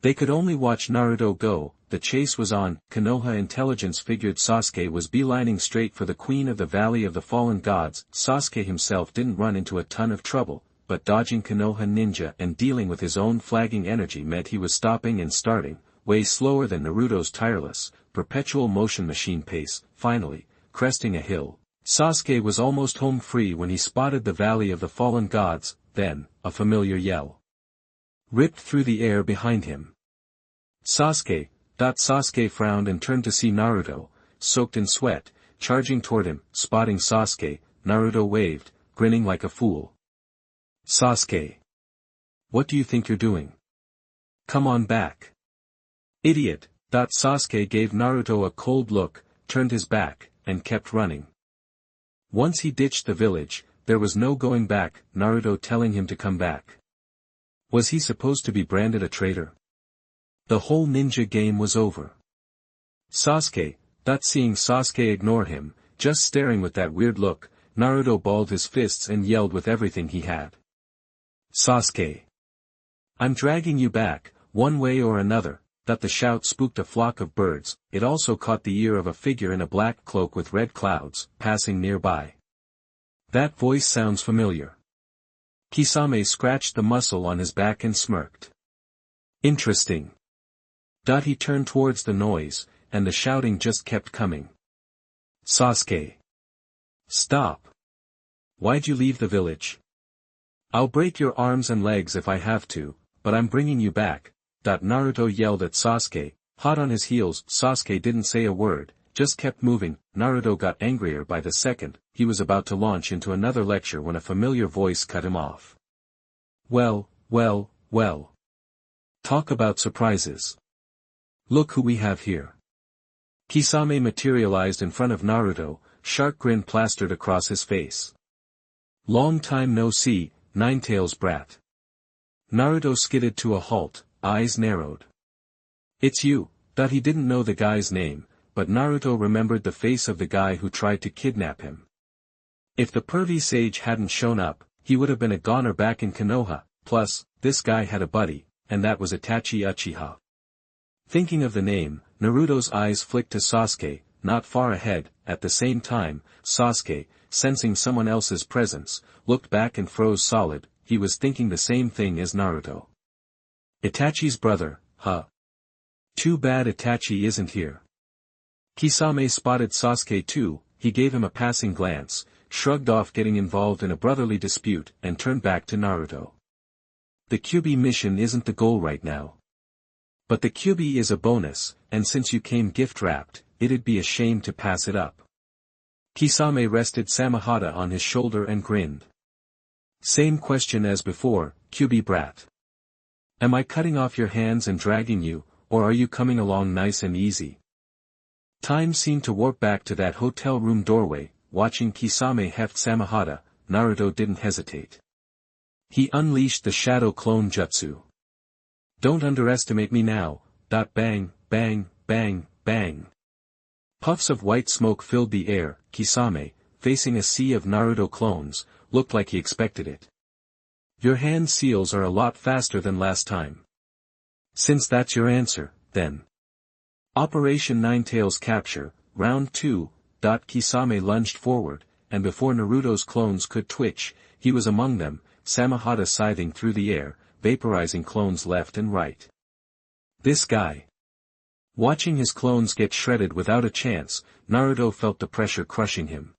They could only watch Naruto go. The chase was on. Konoha intelligence figured Sasuke was beelining straight for the Queen of the Valley of the Fallen Gods. Sasuke himself didn't run into a ton of trouble, but dodging Konoha ninja and dealing with his own flagging energy meant he was stopping and starting, way slower than Naruto's tireless, perpetual motion machine pace. Finally, cresting a hill, Sasuke was almost home free when he spotted the Valley of the Fallen Gods. Then, a familiar yell ripped through the air behind him. "Sasuke!" Sasuke frowned and turned to see Naruto, soaked in sweat, charging toward him. Spotting Sasuke, Naruto waved, grinning like a fool. "Sasuke! What do you think you're doing? Come on back." "Idiot!" Sasuke gave Naruto a cold look, turned his back, and kept running. Once he ditched the village, there was no going back. Naruto telling him to come back. Was he supposed to be branded a traitor? The whole ninja game was over. "Sasuke!" Seeing Sasuke ignore him, just staring with that weird look, Naruto balled his fists and yelled with everything he had. "Sasuke! I'm dragging you back, one way or another." The shout spooked a flock of birds. It also caught the ear of a figure in a black cloak with red clouds, passing nearby. That voice sounds familiar. Kisame scratched the muscle on his back and smirked. Interesting. He turned towards the noise, and the shouting just kept coming. "Sasuke! Stop! Why'd you leave the village? I'll break your arms and legs if I have to, but I'm bringing you back." Naruto yelled at Sasuke, hot on his heels. Sasuke didn't say a word, just kept moving. Naruto got angrier by the second. He was about to launch into another lecture when a familiar voice cut him off. Well. Talk about surprises. Look who we have here." Kisame materialized in front of Naruto, sharp grin plastered across his face. "Long time no see, Ninetales brat." Naruto skidded to a halt, eyes narrowed. "It's you." He didn't know the guy's name, but Naruto remembered the face of the guy who tried to kidnap him. If the pervy sage hadn't shown up, he would have been a goner back in Konoha. Plus, this guy had a buddy, and that was Itachi Uchiha. Thinking of the name, Naruto's eyes flicked to Sasuke, not far ahead. At the same time, Sasuke, sensing someone else's presence, looked back and froze solid. He was thinking the same thing as Naruto. Itachi's brother, huh? Too bad Itachi isn't here. Kisame spotted Sasuke too. He gave him a passing glance, shrugged off getting involved in a brotherly dispute, and turned back to Naruto. "The Kyuubi mission isn't the goal right now. But the Kyuubi is a bonus, and since you came gift-wrapped, it'd be a shame to pass it up." Kisame rested Samehada on his shoulder and grinned. "Same question as before, Kyuubi brat. Am I cutting off your hands and dragging you, or are you coming along nice and easy?" Time seemed to warp back to that hotel room doorway. Watching Kisame heft Samehada, Naruto didn't hesitate. He unleashed the Shadow Clone Jutsu. "Don't underestimate me now." Bang, bang, bang, bang. Puffs of white smoke filled the air. Kisame, facing a sea of Naruto clones, looked like he expected it. "Your hand seals are a lot faster than last time. Since that's your answer, then. Operation Ninetales capture, round 2. Kisame lunged forward, and before Naruto's clones could twitch, he was among them, Samehada scything through the air, vaporizing clones left and right. This guy. Watching his clones get shredded without a chance, Naruto felt the pressure crushing him.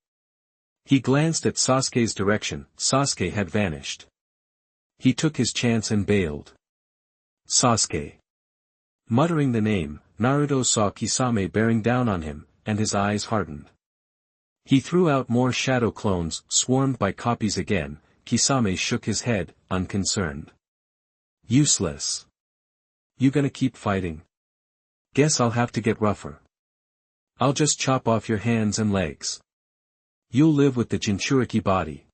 He glanced at Sasuke's direction. Sasuke had vanished. He took his chance and bailed. Sasuke. Muttering the name, Naruto saw Kisame bearing down on him, and his eyes hardened. He threw out more shadow clones, swarmed by copies again. Kisame shook his head, unconcerned. Useless. You gonna keep fighting? Guess I'll have to get rougher. I'll just chop off your hands and legs. You'll live with the Jinchuriki body.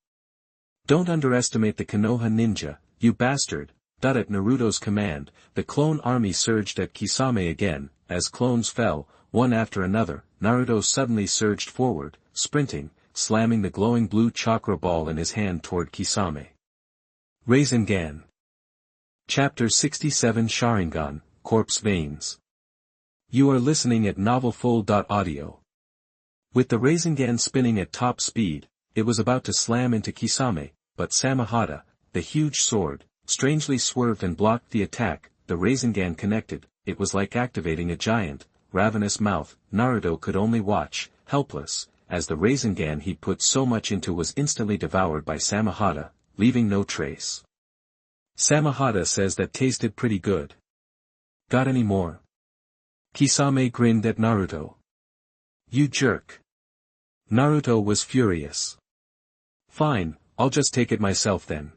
Don't underestimate the Konoha ninja, you bastard. At Naruto's command, the clone army surged at Kisame again. As clones fell, one after another, Naruto suddenly surged forward, sprinting, slamming the glowing blue chakra ball in his hand toward Kisame. Rasengan. Chapter 67 Sharingan, Corpse Veins. You are listening at novelfull.audio. With the Rasengan spinning at top speed, it was about to slam into Kisame, but Samehada, the huge sword, strangely swerved and blocked the attack. The Rasengan connected. It was like activating a giant, ravenous mouth. Naruto could only watch, helpless, as the Rasengan he put so much into was instantly devoured by Samehada, leaving no trace. Samehada says that tasted pretty good. Got any more? Kisame grinned at Naruto. You jerk. Naruto was furious. Fine, I'll just take it myself then.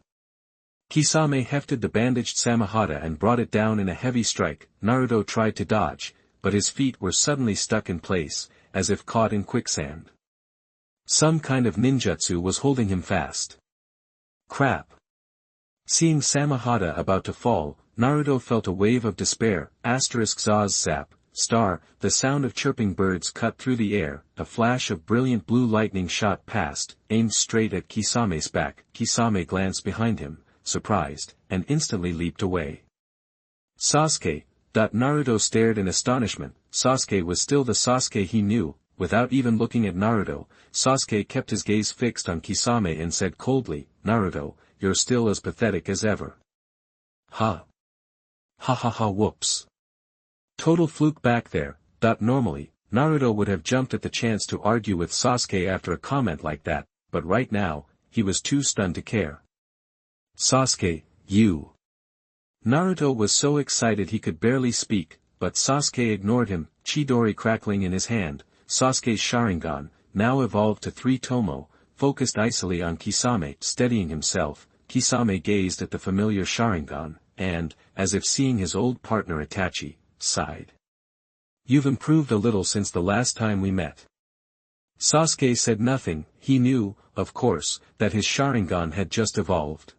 Kisame hefted the bandaged Samehada and brought it down in a heavy strike. Naruto tried to dodge, but his feet were suddenly stuck in place, as if caught in quicksand. Some kind of ninjutsu was holding him fast. Crap. Seeing Samehada about to fall, Naruto felt a wave of despair. *Zaz zap, star, the sound of chirping birds cut through the air. A flash of brilliant blue lightning shot past, aimed straight at Kisame's back. Kisame glanced behind him, surprised, and instantly leaped away. Sasuke. Naruto stared in astonishment. Sasuke was still the Sasuke he knew. Without even looking at Naruto, Sasuke kept his gaze fixed on Kisame and said coldly, Naruto, you're still as pathetic as ever. Ha. Ha ha ha whoops. Total fluke back there. Normally, Naruto would have jumped at the chance to argue with Sasuke after a comment like that, but right now, he was too stunned to care. Sasuke, you. Naruto was so excited he could barely speak, but Sasuke ignored him, Chidori crackling in his hand. Sasuke's Sharingan, now evolved to 3 tomo, focused icily on Kisame. Steadying himself, Kisame gazed at the familiar Sharingan, and, as if seeing his old partner Itachi, sighed. You've improved a little since the last time we met. Sasuke said nothing. He knew, of course, that his Sharingan had just evolved.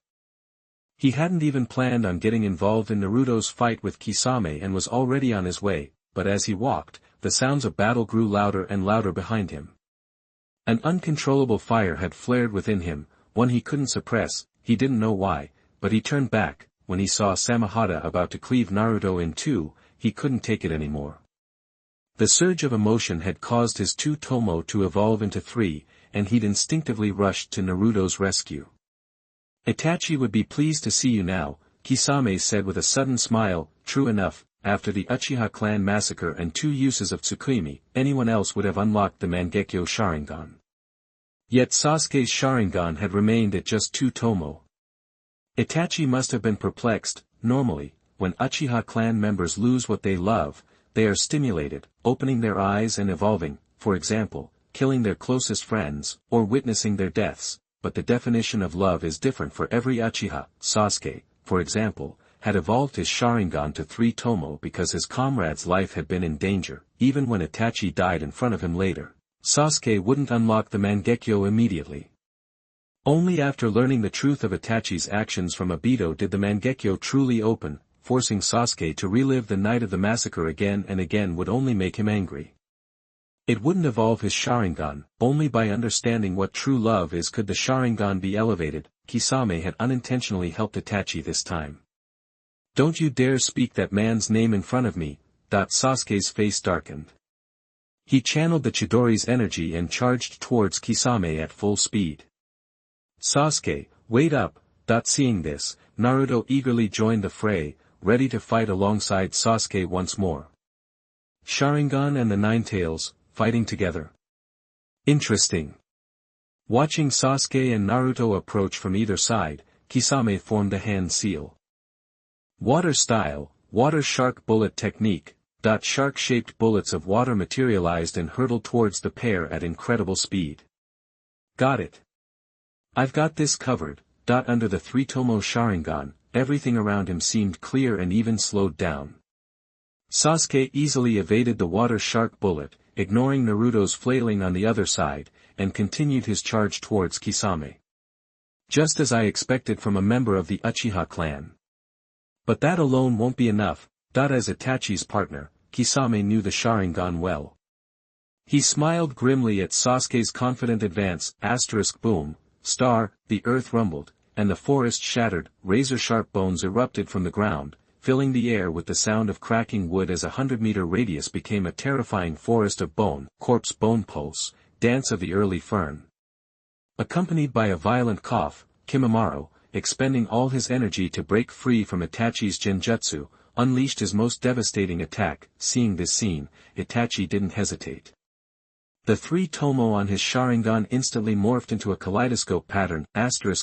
He hadn't even planned on getting involved in Naruto's fight with Kisame and was already on his way, but as he walked, the sounds of battle grew louder and louder behind him. An uncontrollable fire had flared within him, one he couldn't suppress. He didn't know why, but he turned back. When he saw Samehada about to cleave Naruto in two, he couldn't take it anymore. The surge of emotion had caused his 2 tomo to evolve into 3, and he'd instinctively rushed to Naruto's rescue. Itachi would be pleased to see you now, Kisame said with a sudden smile. True enough, after the Uchiha clan massacre and 2 uses of Tsukuyomi, anyone else would have unlocked the Mangekyo Sharingan. Yet Sasuke's Sharingan had remained at just 2 tomo. Itachi must have been perplexed. Normally, when Uchiha clan members lose what they love, they are stimulated, opening their eyes and evolving, for example, killing their closest friends, or witnessing their deaths. But the definition of love is different for every Uchiha. Sasuke, for example, had evolved his Sharingan to 3 tomo because his comrade's life had been in danger. Even when Itachi died in front of him later, Sasuke wouldn't unlock the Mangekyo immediately. Only after learning the truth of Itachi's actions from Obito did the Mangekyo truly open. Forcing Sasuke to relive the night of the massacre again and again would only make him angry. It wouldn't evolve his Sharingan. Only by understanding what true love is could the Sharingan be elevated. Kisame had unintentionally helped Itachi this time. Don't you dare speak that man's name in front of me. Sasuke's face darkened. He channeled the Chidori's energy and charged towards Kisame at full speed. Sasuke, wait up! Seeing this, Naruto eagerly joined the fray, ready to fight alongside Sasuke once more. Sharingan and the Nine Tails, fighting together. Interesting. Watching Sasuke and Naruto approach from either side, Kisame formed a hand seal. Water style, water shark bullet technique. Shark-shaped bullets of water materialized and hurtled towards the pair at incredible speed. Got it. I've got this covered. Under the three-tomo Sharingan, everything around him seemed clear and even slowed down. Sasuke easily evaded the water shark bullet, ignoring Naruto's flailing on the other side, and continued his charge towards Kisame. Just as I expected from a member of the Uchiha clan. But that alone won't be enough. As Itachi's partner, Kisame knew the Sharingan well. He smiled grimly at Sasuke's confident advance, boom, the earth rumbled, and the forest shattered, razor-sharp bones erupted from the ground, filling the air with the sound of cracking wood as a 100-meter radius became a terrifying forest of bone, corpse bone pulse, dance of the early fern. Accompanied by a violent cough, Kimimaro, expending all his energy to break free from Itachi's genjutsu, unleashed his most devastating attack. Seeing this scene, Itachi didn't hesitate. The three-tomo on his Sharingan instantly morphed into a kaleidoscope pattern,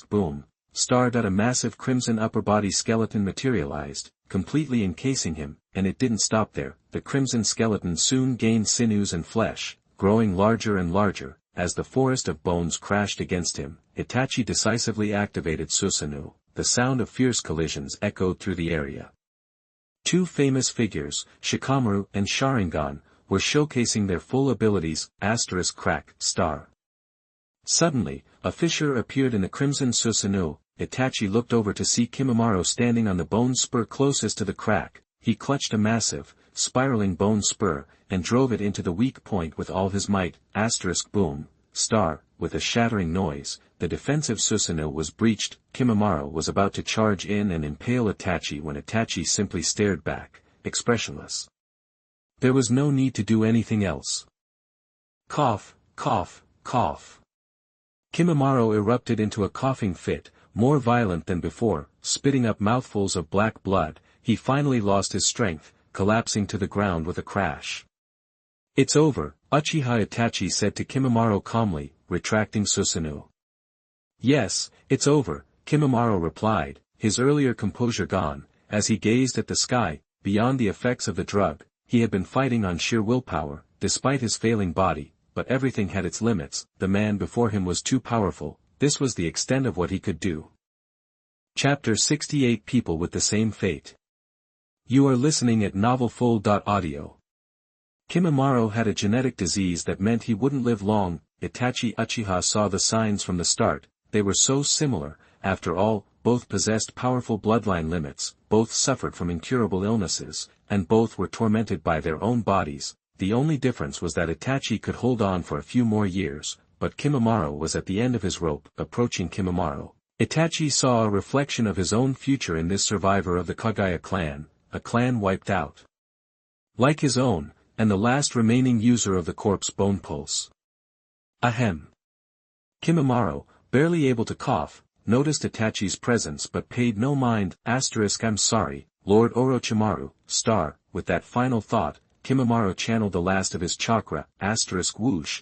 boom, a massive crimson upper body skeleton materialized, completely encasing him, and it didn't stop there. The crimson skeleton soon gained sinews and flesh, growing larger and larger. As the forest of bones crashed against him, Itachi decisively activated Susanoo. The sound of fierce collisions echoed through the area. Two famous figures, Shikamaru and Sharingan, were showcasing their full abilities, crack. Suddenly, a fissure appeared in the crimson Susanoo. Itachi looked over to see Kimimaro standing on the bone spur closest to the crack. He clutched a massive, spiraling bone spur, and drove it into the weak point with all his might. Boom, with a shattering noise, the defensive Susanoo was breached. Kimimaro was about to charge in and impale Itachi when Itachi simply stared back, expressionless. There was no need to do anything else. Cough, cough, cough. Kimimaro erupted into a coughing fit, more violent than before, spitting up mouthfuls of black blood. He finally lost his strength, collapsing to the ground with a crash. It's over, Uchiha Itachi said to Kimimaro calmly, retracting Susanoo. Yes, it's over, Kimimaro replied, his earlier composure gone. As he gazed at the sky, beyond the effects of the drug, he had been fighting on sheer willpower, despite his failing body, but everything had its limits. The man before him was too powerful. This was the extent of what he could do. Chapter 68 People with the Same Fate. You are listening at novelfull.audio. Kimimaro had a genetic disease that meant he wouldn't live long. Itachi Uchiha saw the signs from the start. They were so similar. After all, both possessed powerful bloodline limits, both suffered from incurable illnesses, and both were tormented by their own bodies. The only difference was that Itachi could hold on for a few more years, but Kimimaro was at the end of his rope. Approaching Kimimaro, Itachi saw a reflection of his own future in this survivor of the Kages clan, a clan wiped out like his own, and the last remaining user of the corpse bone pulse. Ahem. Kimimaro, barely able to cough, noticed Itachi's presence but paid no mind. I'm sorry, Lord Orochimaru, with that final thought, Kimimaro channeled the last of his chakra, whoosh,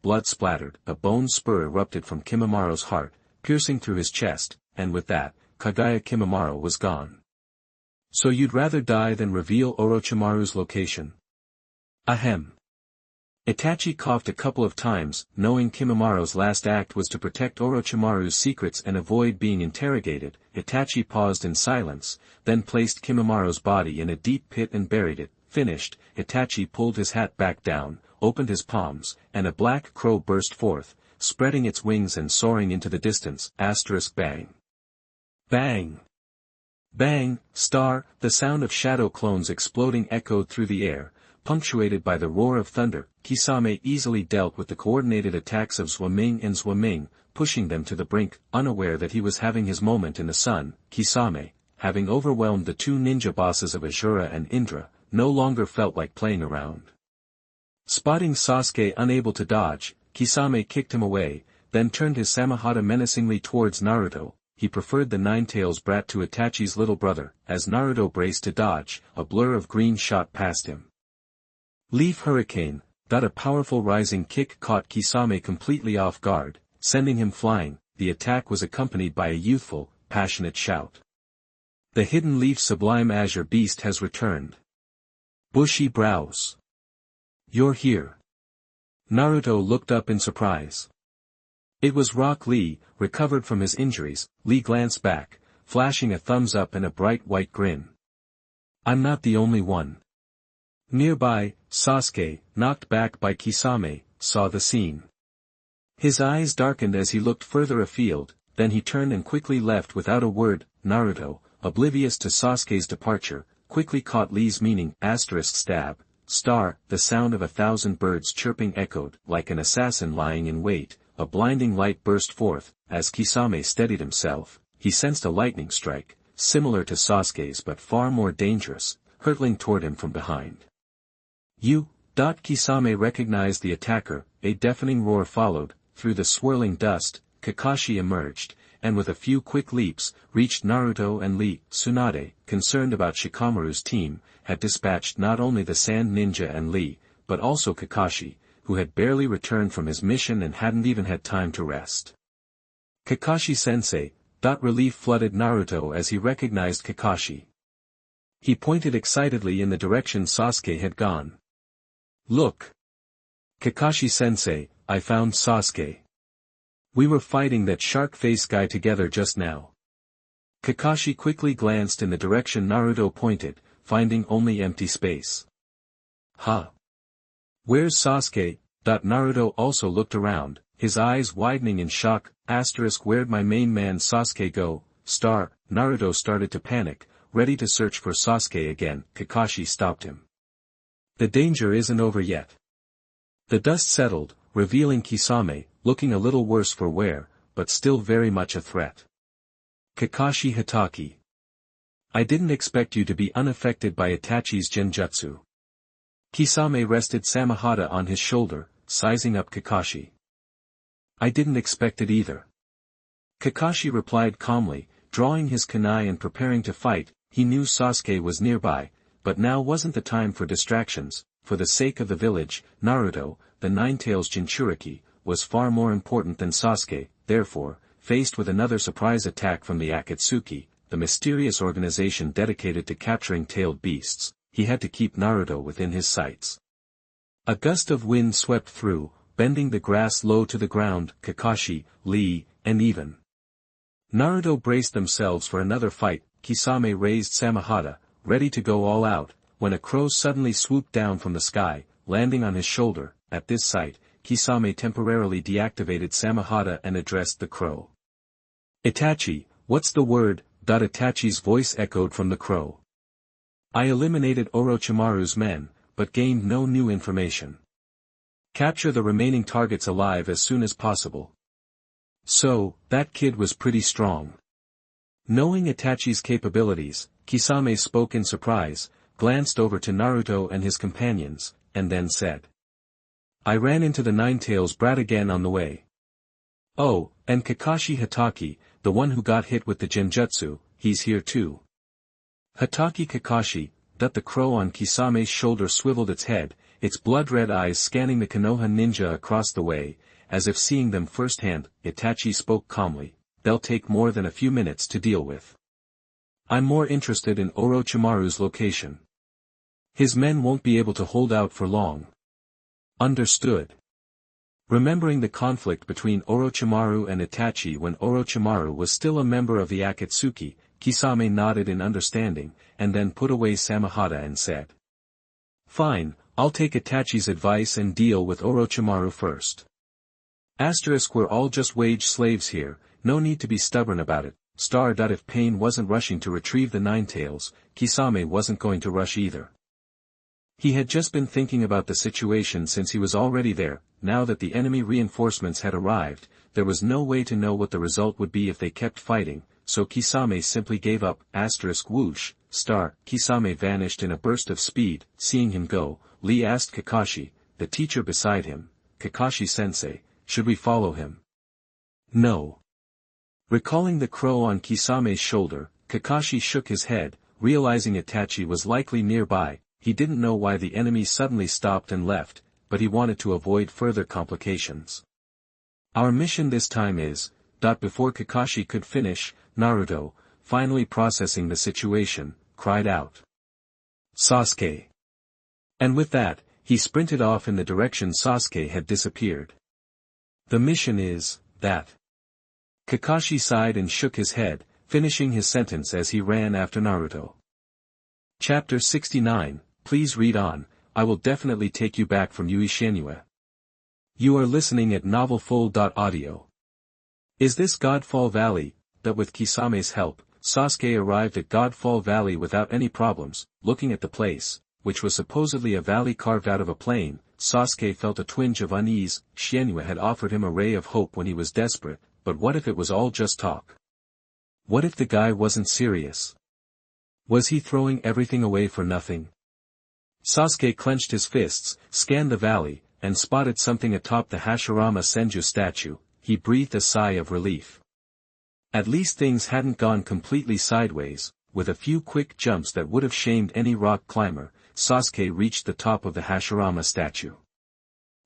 blood splattered. A bone spur erupted from Kimimaro's heart, piercing through his chest, and with that, Kages Kimimaro was gone. So you'd rather die than reveal Orochimaru's location? Ahem. Itachi coughed a couple of times, knowing Kimimaro's last act was to protect Orochimaru's secrets and avoid being interrogated. Itachi paused in silence, then placed Kimimaro's body in a deep pit and buried it. Finished, Itachi pulled his hat back down, opened his palms, and a black crow burst forth, spreading its wings and soaring into the distance. Bang. Bang. Bang, the sound of shadow clones exploding echoed through the air, punctuated by the roar of thunder. Kisame easily dealt with the coordinated attacks of Xuaming and Xuaming, pushing them to the brink. Unaware that he was having his moment in the sun, Kisame, having overwhelmed the two ninja bosses of Asura and Indra, no longer felt like playing around. Spotting Sasuke unable to dodge, Kisame kicked him away, then turned his Samehada menacingly towards Naruto. He preferred the Nine-Tails brat to Itachi's little brother. As Naruto braced to dodge, a blur of green shot past him. Leaf Hurricane. A powerful rising kick caught Kisame completely off guard, sending him flying. The attack was accompanied by a youthful, passionate shout. The hidden leaf Sublime Azure Beast has returned. Bushy brows. You're here. Naruto looked up in surprise. It was Rock Lee, recovered from his injuries. Lee glanced back, flashing a thumbs up and a bright white grin. I'm not the only one. Nearby, Sasuke, knocked back by Kisame, saw the scene. His eyes darkened as he looked further afield, then he turned and quickly left without a word. Naruto, oblivious to Sasuke's departure, quickly caught Lee's meaning. Stab. The sound of 1,000 birds chirping echoed like an assassin lying in wait. A blinding light burst forth. As Kisame steadied himself, he sensed a lightning strike, similar to Sasuke's but far more dangerous, hurtling toward him from behind. Kisame recognized the attacker. A deafening roar followed. Through the swirling dust, Kakashi emerged, and with a few quick leaps, reached Naruto and Lee. Tsunade, concerned about Shikamaru's team, had dispatched not only the Sand Ninja and Lee, but also Kakashi, who had barely returned from his mission and hadn't even had time to rest. Kakashi-sensei. Relief flooded Naruto as he recognized Kakashi. He pointed excitedly in the direction Sasuke had gone. Look! Kakashi-sensei, I found Sasuke. We were fighting that shark face guy together just now. Kakashi quickly glanced in the direction Naruto pointed, finding only empty space. Huh? Where's Sasuke? Naruto also looked around, his eyes widening in shock. Where'd my main man Sasuke go? Naruto started to panic, ready to search for Sasuke again. Kakashi stopped him. The danger isn't over yet. The dust settled, revealing Kisame, looking a little worse for wear, but still very much a threat. Kakashi Hatake. I didn't expect you to be unaffected by Itachi's genjutsu. Kisame rested Samehada on his shoulder, sizing up Kakashi. I didn't expect it either. Kakashi replied calmly, drawing his kunai and preparing to fight. He knew Sasuke was nearby, but now wasn't the time for distractions. For the sake of the village, Naruto, the Nine-Tails Jinchuriki, was far more important than Sasuke. Therefore, faced with another surprise attack from the Akatsuki, the mysterious organization dedicated to capturing tailed beasts, he had to keep Naruto within his sights. A gust of wind swept through, bending the grass low to the ground. Kakashi, Lee, and even Naruto braced themselves for another fight. Kisame raised Samehada, ready to go all out, when a crow suddenly swooped down from the sky, landing on his shoulder. At this sight, Kisame temporarily deactivated Samehada and addressed the crow. Itachi, what's the word? Itachi's voice echoed from the crow. I eliminated Orochimaru's men, but gained no new information. Capture the remaining targets alive as soon as possible. So, that kid was pretty strong. Knowing Itachi's capabilities, Kisame spoke in surprise, glanced over to Naruto and his companions, and then said. I ran into the Nine-Tails brat again on the way. Oh, and Kakashi Hatake, the one who got hit with the genjutsu, he's here too. Hatake Kakashi. The crow on Kisame's shoulder swiveled its head, its blood-red eyes scanning the Konoha ninja across the way, as if seeing them firsthand. Itachi spoke calmly, they'll take more than a few minutes to deal with. I'm more interested in Orochimaru's location. His men won't be able to hold out for long. Understood. Remembering the conflict between Orochimaru and Itachi when Orochimaru was still a member of the Akatsuki, Kisame nodded in understanding, and then put away Samehada and said. Fine, I'll take Itachi's advice and deal with Orochimaru first. We're all just wage slaves here, no need to be stubborn about it. If Pain wasn't rushing to retrieve the Nine-Tails, Kisame wasn't going to rush either. He had just been thinking about the situation since he was already there. Now that the enemy reinforcements had arrived, there was no way to know what the result would be if they kept fighting, so Kisame simply gave up. Whoosh, Kisame vanished in a burst of speed. Seeing him go, Lee asked Kakashi, the teacher beside him, Kakashi-sensei, should we follow him? No. Recalling the crow on Kisame's shoulder, Kakashi shook his head, realizing Itachi was likely nearby. He didn't know why the enemy suddenly stopped and left, but he wanted to avoid further complications. Our mission this time is, before Kakashi could finish, Naruto, finally processing the situation, cried out, Sasuke! And with that, he sprinted off in the direction Sasuke had disappeared. The mission is, that. Kakashi sighed and shook his head, finishing his sentence as he ran after Naruto. Chapter 69, please read on, I will definitely take you back from Yuyi Xuanyue. You are listening at novelfull.audio. Is this Godfall Valley? That with Kisame's help, Sasuke arrived at Godfall Valley without any problems. Looking at the place, which was supposedly a valley carved out of a plain, Sasuke felt a twinge of unease. Xuanyue had offered him a ray of hope when he was desperate, but what if it was all just talk? What if the guy wasn't serious? Was he throwing everything away for nothing? Sasuke clenched his fists, scanned the valley, and spotted something atop the Hashirama Senju statue. He breathed a sigh of relief. At least things hadn't gone completely sideways. With a few quick jumps that would have shamed any rock climber, Sasuke reached the top of the Hashirama statue.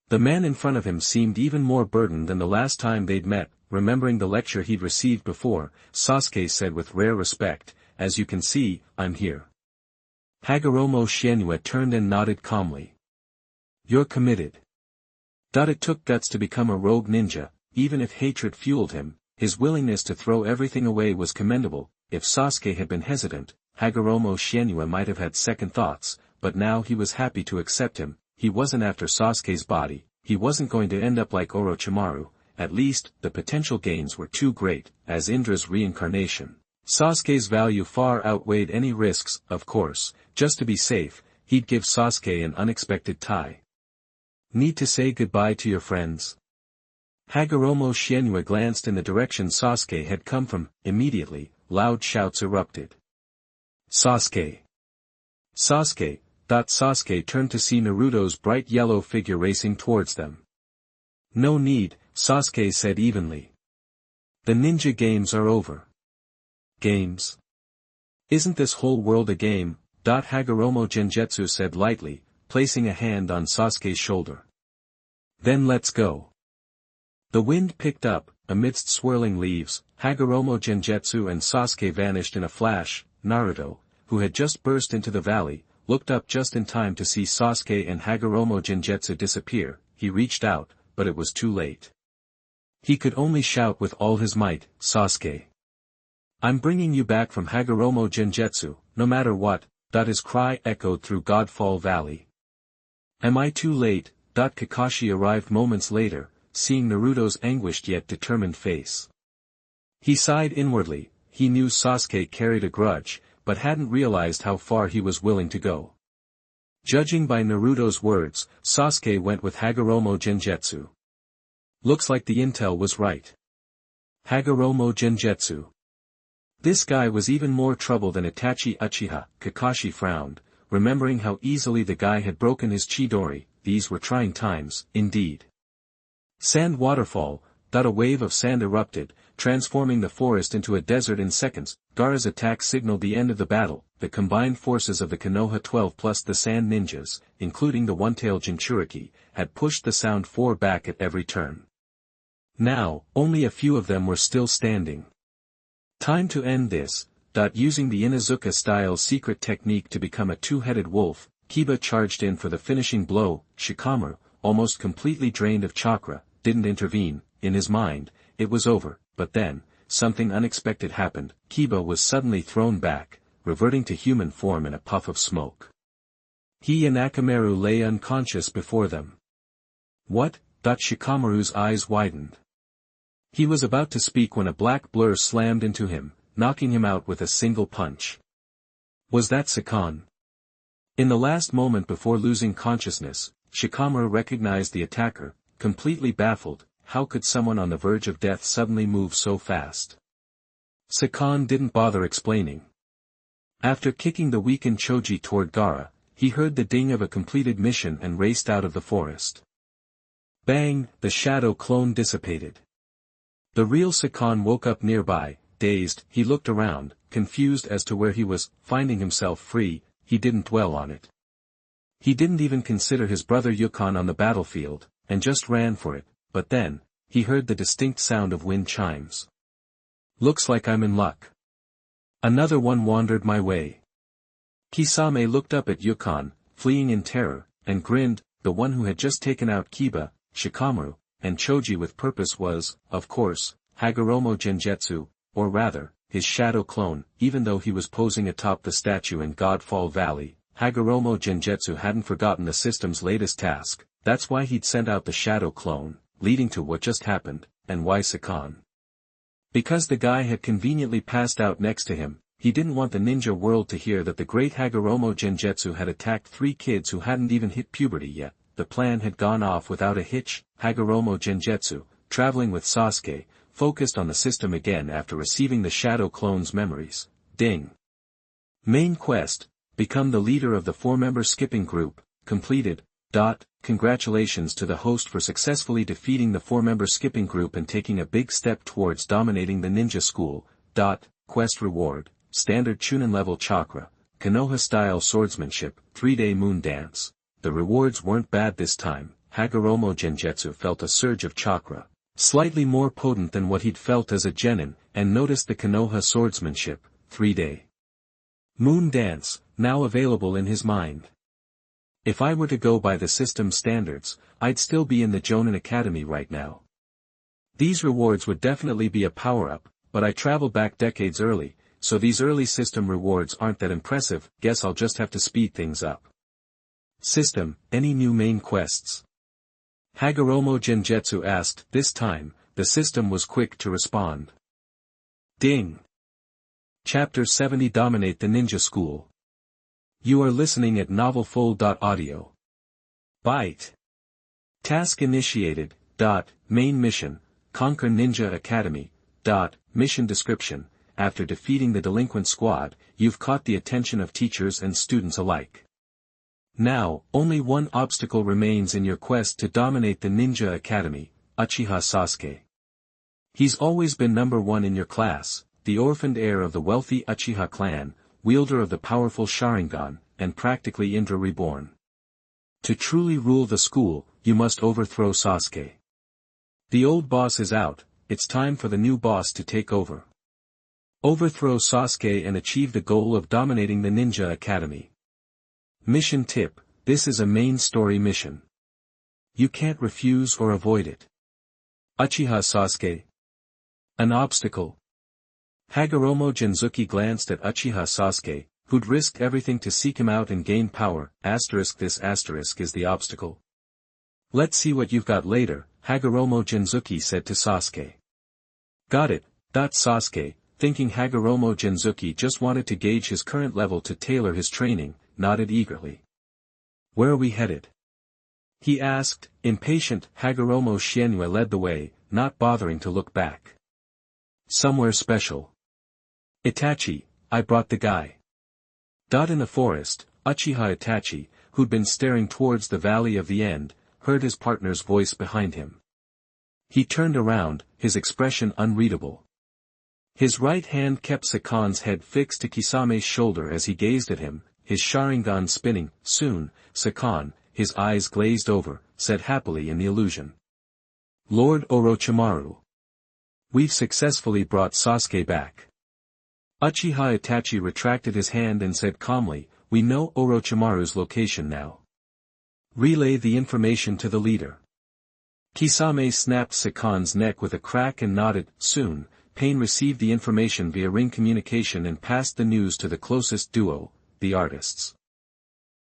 The man in front of him seemed even more burdened than the last time they'd met. Remembering the lecture he'd received before, Sasuke said with rare respect, as you can see, I'm here. Hagoromo Xuanyue turned and nodded calmly. You're committed. It took guts to become a rogue ninja. Even if hatred fueled him, his willingness to throw everything away was commendable. If Sasuke had been hesitant, Hagoromo Xuanyue might have had second thoughts, but now he was happy to accept him. He wasn't after Sasuke's body, he wasn't going to end up like Orochimaru. At least, the potential gains were too great. As Indra's reincarnation, Sasuke's value far outweighed any risks. Of course, just to be safe, he'd give Sasuke an unexpected tie. Need to say goodbye to your friends? Hagoromo Xuanyue glanced in the direction Sasuke had come from. Immediately, loud shouts erupted. Sasuke! Sasuke! Sasuke turned to see Naruto's bright yellow figure racing towards them. No need, Sasuke said evenly. The ninja games are over. Games? Isn't this whole world a game? Hagoromo Gengetsu said lightly, placing a hand on Sasuke's shoulder. Then let's go. The wind picked up. Amidst swirling leaves, Hagoromo Gengetsu and Sasuke vanished in a flash. Naruto, who had just burst into the valley, looked up just in time to see Sasuke and Hagoromo Gengetsu disappear. He reached out, but it was too late. He could only shout with all his might, Sasuke! I'm bringing you back from Hagoromo Gengetsu, no matter what. His cry echoed through Godfall Valley. Am I too late? Kakashi arrived moments later, seeing Naruto's anguished yet determined face. He sighed inwardly. He knew Sasuke carried a grudge, but hadn't realized how far he was willing to go. Judging by Naruto's words, Sasuke went with Hagoromo Gengetsu. Looks like the intel was right. Hagoromo Gengetsu. This guy was even more trouble than Itachi Uchiha. Kakashi frowned, remembering how easily the guy had broken his Chidori. These were trying times, indeed. Sand waterfall. A wave of sand erupted, transforming the forest into a desert in seconds. Gaara's attack signaled the end of the battle. The combined forces of the Konoha 12 plus the Sand Ninjas, including the one-tailed Jinchuriki, had pushed the Sound 4 back at every turn. Now, only a few of them were still standing. Time to end this. Using the Inuzuka-style secret technique to become a two-headed wolf, Kiba charged in for the finishing blow. Shikamaru, almost completely drained of chakra, didn't intervene. In his mind, it was over, but then, something unexpected happened. Kiba was suddenly thrown back, reverting to human form in a puff of smoke. He and Akamaru lay unconscious before them. What? Shikamaru's eyes widened. He was about to speak when a black blur slammed into him, knocking him out with a single punch. Was that Sakon? In the last moment before losing consciousness, Shikamaru recognized the attacker. Completely baffled, how could someone on the verge of death suddenly move so fast? Sakon didn't bother explaining. After kicking the weakened Choji toward Gaara, he heard the ding of a completed mission and raced out of the forest. Bang, the shadow clone dissipated. The real Sakon woke up nearby, dazed. He looked around, confused as to where he was. Finding himself free, he didn't dwell on it. He didn't even consider his brother Yukon on the battlefield, and just ran for it, but then, he heard the distinct sound of wind chimes. Looks like I'm in luck. Another one wandered my way. Kisame looked up at Yukon, fleeing in terror, and grinned. The one who had just taken out Kiba, Shikamaru, and Choji with purpose was, of course, Hagoromo Gengetsu, or rather, his shadow clone. Even though he was posing atop the statue in Godfall Valley, Hagoromo Gengetsu hadn't forgotten the system's latest task. That's why he'd sent out the shadow clone, leading to what just happened, and why Sakon. Because the guy had conveniently passed out next to him, he didn't want the ninja world to hear that the great Hagoromo Gengetsu had attacked 3 kids who hadn't even hit puberty yet. The plan had gone off without a hitch. Hagoromo Gengetsu, traveling with Sasuke, focused on the system again after receiving the shadow clone's memories. Ding. Main quest, become the leader of the 4-member skipping group, completed. Congratulations to the host for successfully defeating the 4-member skipping group and taking a big step towards dominating the ninja school. Quest reward, standard Chunin level chakra, Konoha-style swordsmanship, 3-day moon dance. The rewards weren't bad this time. Hagoromo Gengetsu felt a surge of chakra, slightly more potent than what he'd felt as a genin, and noticed the Konoha swordsmanship, 3-day moon dance, now available in his mind. If I were to go by the system standards, I'd still be in the Jonin Academy right now. These rewards would definitely be a power-up, but I traveled back decades early, so these early system rewards aren't that impressive. Guess I'll just have to speed things up. System, any new main quests? Hagoromo Gengetsu asked. This time, the system was quick to respond. Ding. Chapter 70 Dominate the Ninja School. You are listening at novelfull.audio. Byte. Task initiated. Main mission, conquer Ninja Academy. Mission description, after defeating the delinquent squad, you've caught the attention of teachers and students alike. Now, only one obstacle remains in your quest to dominate the Ninja Academy, Uchiha Sasuke. He's always been number 1 in your class, the orphaned heir of the wealthy Uchiha clan, wielder of the powerful Sharingan, and practically Indra reborn. To truly rule the school, you must overthrow Sasuke. The old boss is out, it's time for the new boss to take over. Overthrow Sasuke and achieve the goal of dominating the Ninja Academy. Mission tip, this is a main story mission. You can't refuse or avoid it. Uchiha Sasuke. An obstacle. Hagoromo Genzuki glanced at Uchiha Sasuke, who'd risked everything to seek him out and gain power. This asterisk is the obstacle. Let's see what you've got later, Hagoromo Genzuki said to Sasuke. Got it. Sasuke, thinking Hagoromo Genzuki just wanted to gauge his current level to tailor his training, nodded eagerly. Where are we headed? He asked, impatient. Hagoromo Xianyue led the way, not bothering to look back. Somewhere special. Itachi, I brought the guy. In the forest, Uchiha Itachi, who'd been staring towards the Valley of the End, heard his partner's voice behind him. He turned around, his expression unreadable. His right hand kept Sakon's head fixed to Kisame's shoulder as he gazed at him, his Sharingan spinning. Soon, Sakon, his eyes glazed over, said happily in the illusion. Lord Orochimaru. We've successfully brought Sasuke back. Uchiha Itachi retracted his hand and said calmly, we know Orochimaru's location now. Relay the information to the leader. Kisame snapped Sakon's neck with a crack and nodded. Soon, Pain received the information via ring communication and passed the news to the closest duo, the artists.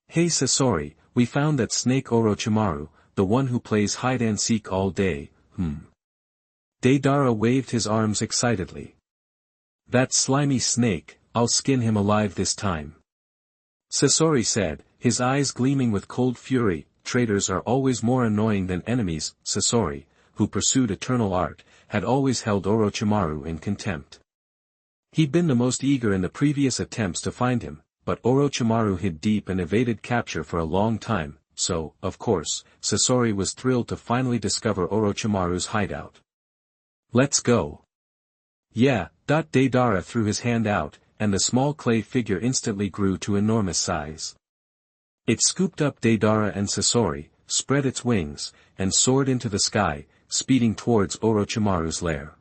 Hey Sasori, we found that snake Orochimaru, the one who plays hide-and-seek all day. Deidara waved his arms excitedly. That slimy snake, I'll skin him alive this time. Sasori said, his eyes gleaming with cold fury. Traitors are always more annoying than enemies. Sasori, who pursued eternal art, had always held Orochimaru in contempt. He'd been the most eager in the previous attempts to find him, but Orochimaru hid deep and evaded capture for a long time, so, of course, Sasori was thrilled to finally discover Orochimaru's hideout. "Let's go." "Yeah." Deidara threw his hand out, and the small clay figure instantly grew to enormous size. It scooped up Deidara and Sasori, spread its wings, and soared into the sky, speeding towards Orochimaru's lair.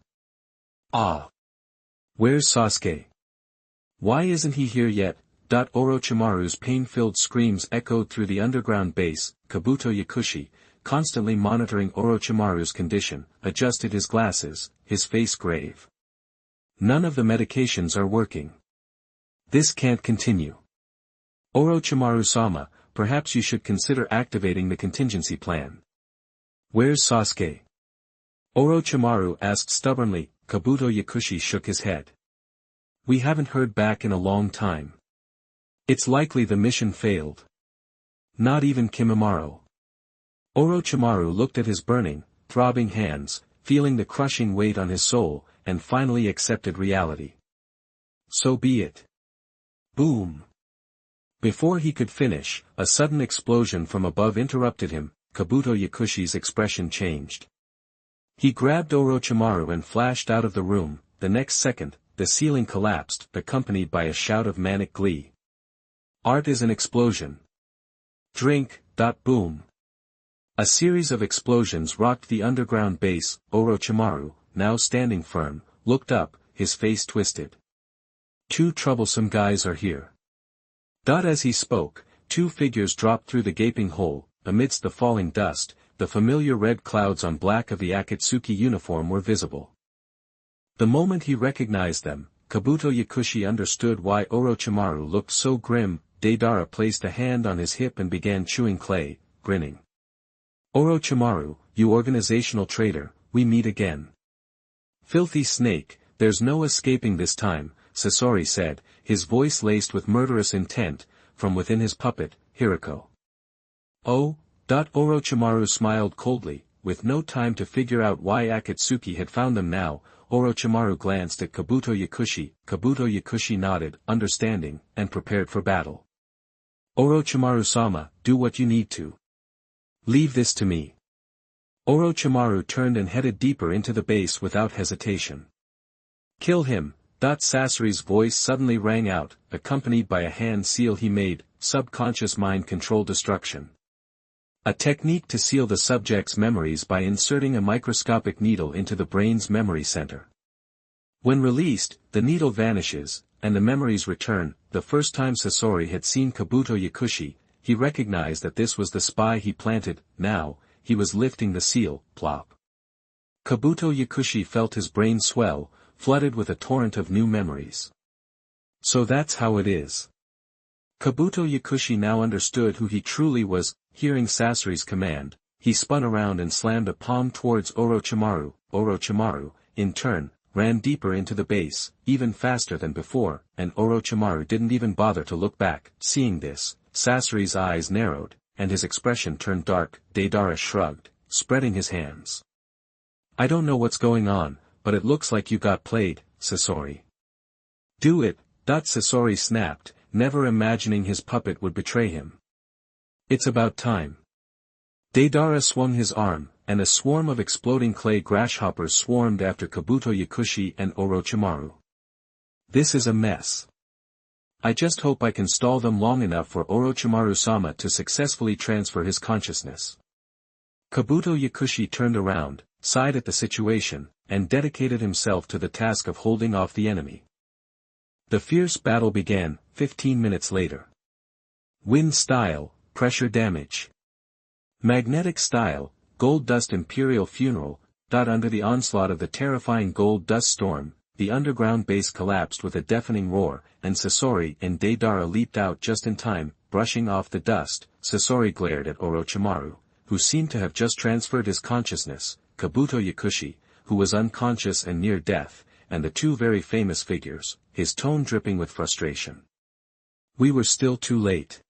"Ah! Where's Sasuke? Why isn't he here yet?" Orochimaru's pain-filled screams echoed through the underground base. Kabuto Yakushi, constantly monitoring Orochimaru's condition, adjusted his glasses, his face grave. "None of the medications are working. This can't continue. Orochimaru-sama, perhaps you should consider activating the contingency plan." "Where's Sasuke?" Orochimaru asked stubbornly. Kabuto Yakushi shook his head. "We haven't heard back in a long time. It's likely the mission failed. Not even Kimimaro." Orochimaru looked at his burning, throbbing hands, feeling the crushing weight on his soul, and finally accepted reality. "So be it." Boom! Before he could finish, a sudden explosion from above interrupted him. Kabuto Yakushi's expression changed. He grabbed Orochimaru and flashed out of the room. The next second, the ceiling collapsed, accompanied by a shout of manic glee. "Art is an explosion. Drink." Boom. A series of explosions rocked the underground base. Orochimaru, now standing firm, looked up, his face twisted. "Two troublesome guys are here." As he spoke, two figures dropped through the gaping hole. Amidst the falling dust, the familiar red clouds on black of the Akatsuki uniform were visible. The moment he recognized them, Kabuto Yakushi understood why Orochimaru looked so grim. Deidara placed a hand on his hip and began chewing clay, grinning. "Orochimaru, you organizational traitor, we meet again." "Filthy snake, there's no escaping this time," Sasori said, his voice laced with murderous intent, from within his puppet, Hiriko. "Oh?" Orochimaru smiled coldly, with no time to figure out why Akatsuki had found them now. Orochimaru glanced at Kabuto Yakushi. Kabuto Yakushi nodded, understanding, and prepared for battle. "Orochimaru-sama, do what you need to. Leave this to me." Orochimaru turned and headed deeper into the base without hesitation. "Kill him." Sasori's voice suddenly rang out, accompanied by a hand seal he made, subconscious mind control destruction. A technique to seal the subject's memories by inserting a microscopic needle into the brain's memory center. When released, the needle vanishes, and the memories return. The first time Sasori had seen Kabuto Yakushi, he recognized that this was the spy he planted. Now, he was lifting the seal. Plop. Kabuto Yakushi felt his brain swell, flooded with a torrent of new memories. So that's how it is. Kabuto Yakushi now understood who he truly was. Hearing Sasori's command, he spun around and slammed a palm towards Orochimaru. Orochimaru, in turn, ran deeper into the base, even faster than before, and Orochimaru didn't even bother to look back. Seeing this, Sasori's eyes narrowed, and his expression turned dark. Deidara shrugged, spreading his hands. "I don't know what's going on, but it looks like you got played, Sasori." "Do it." Sasori snapped, never imagining his puppet would betray him. "It's about time." Deidara swung his arm, and a swarm of exploding clay grasshoppers swarmed after Kabuto Yakushi and Orochimaru. "This is a mess. I just hope I can stall them long enough for Orochimaru-sama to successfully transfer his consciousness." Kabuto Yakushi turned around, sighed at the situation, and dedicated himself to the task of holding off the enemy. The fierce battle began. 15 minutes later. Wind style, pressure damage. Magnetic style, gold dust imperial funeral. Under the onslaught of the terrifying gold dust storm, the underground base collapsed with a deafening roar, and Sasori and Deidara leaped out just in time, brushing off the dust. Sasori glared at Orochimaru, who seemed to have just transferred his consciousness, Kabuto Yakushi, who was unconscious and near death, and the two very famous figures, his tone dripping with frustration. "We were still too late.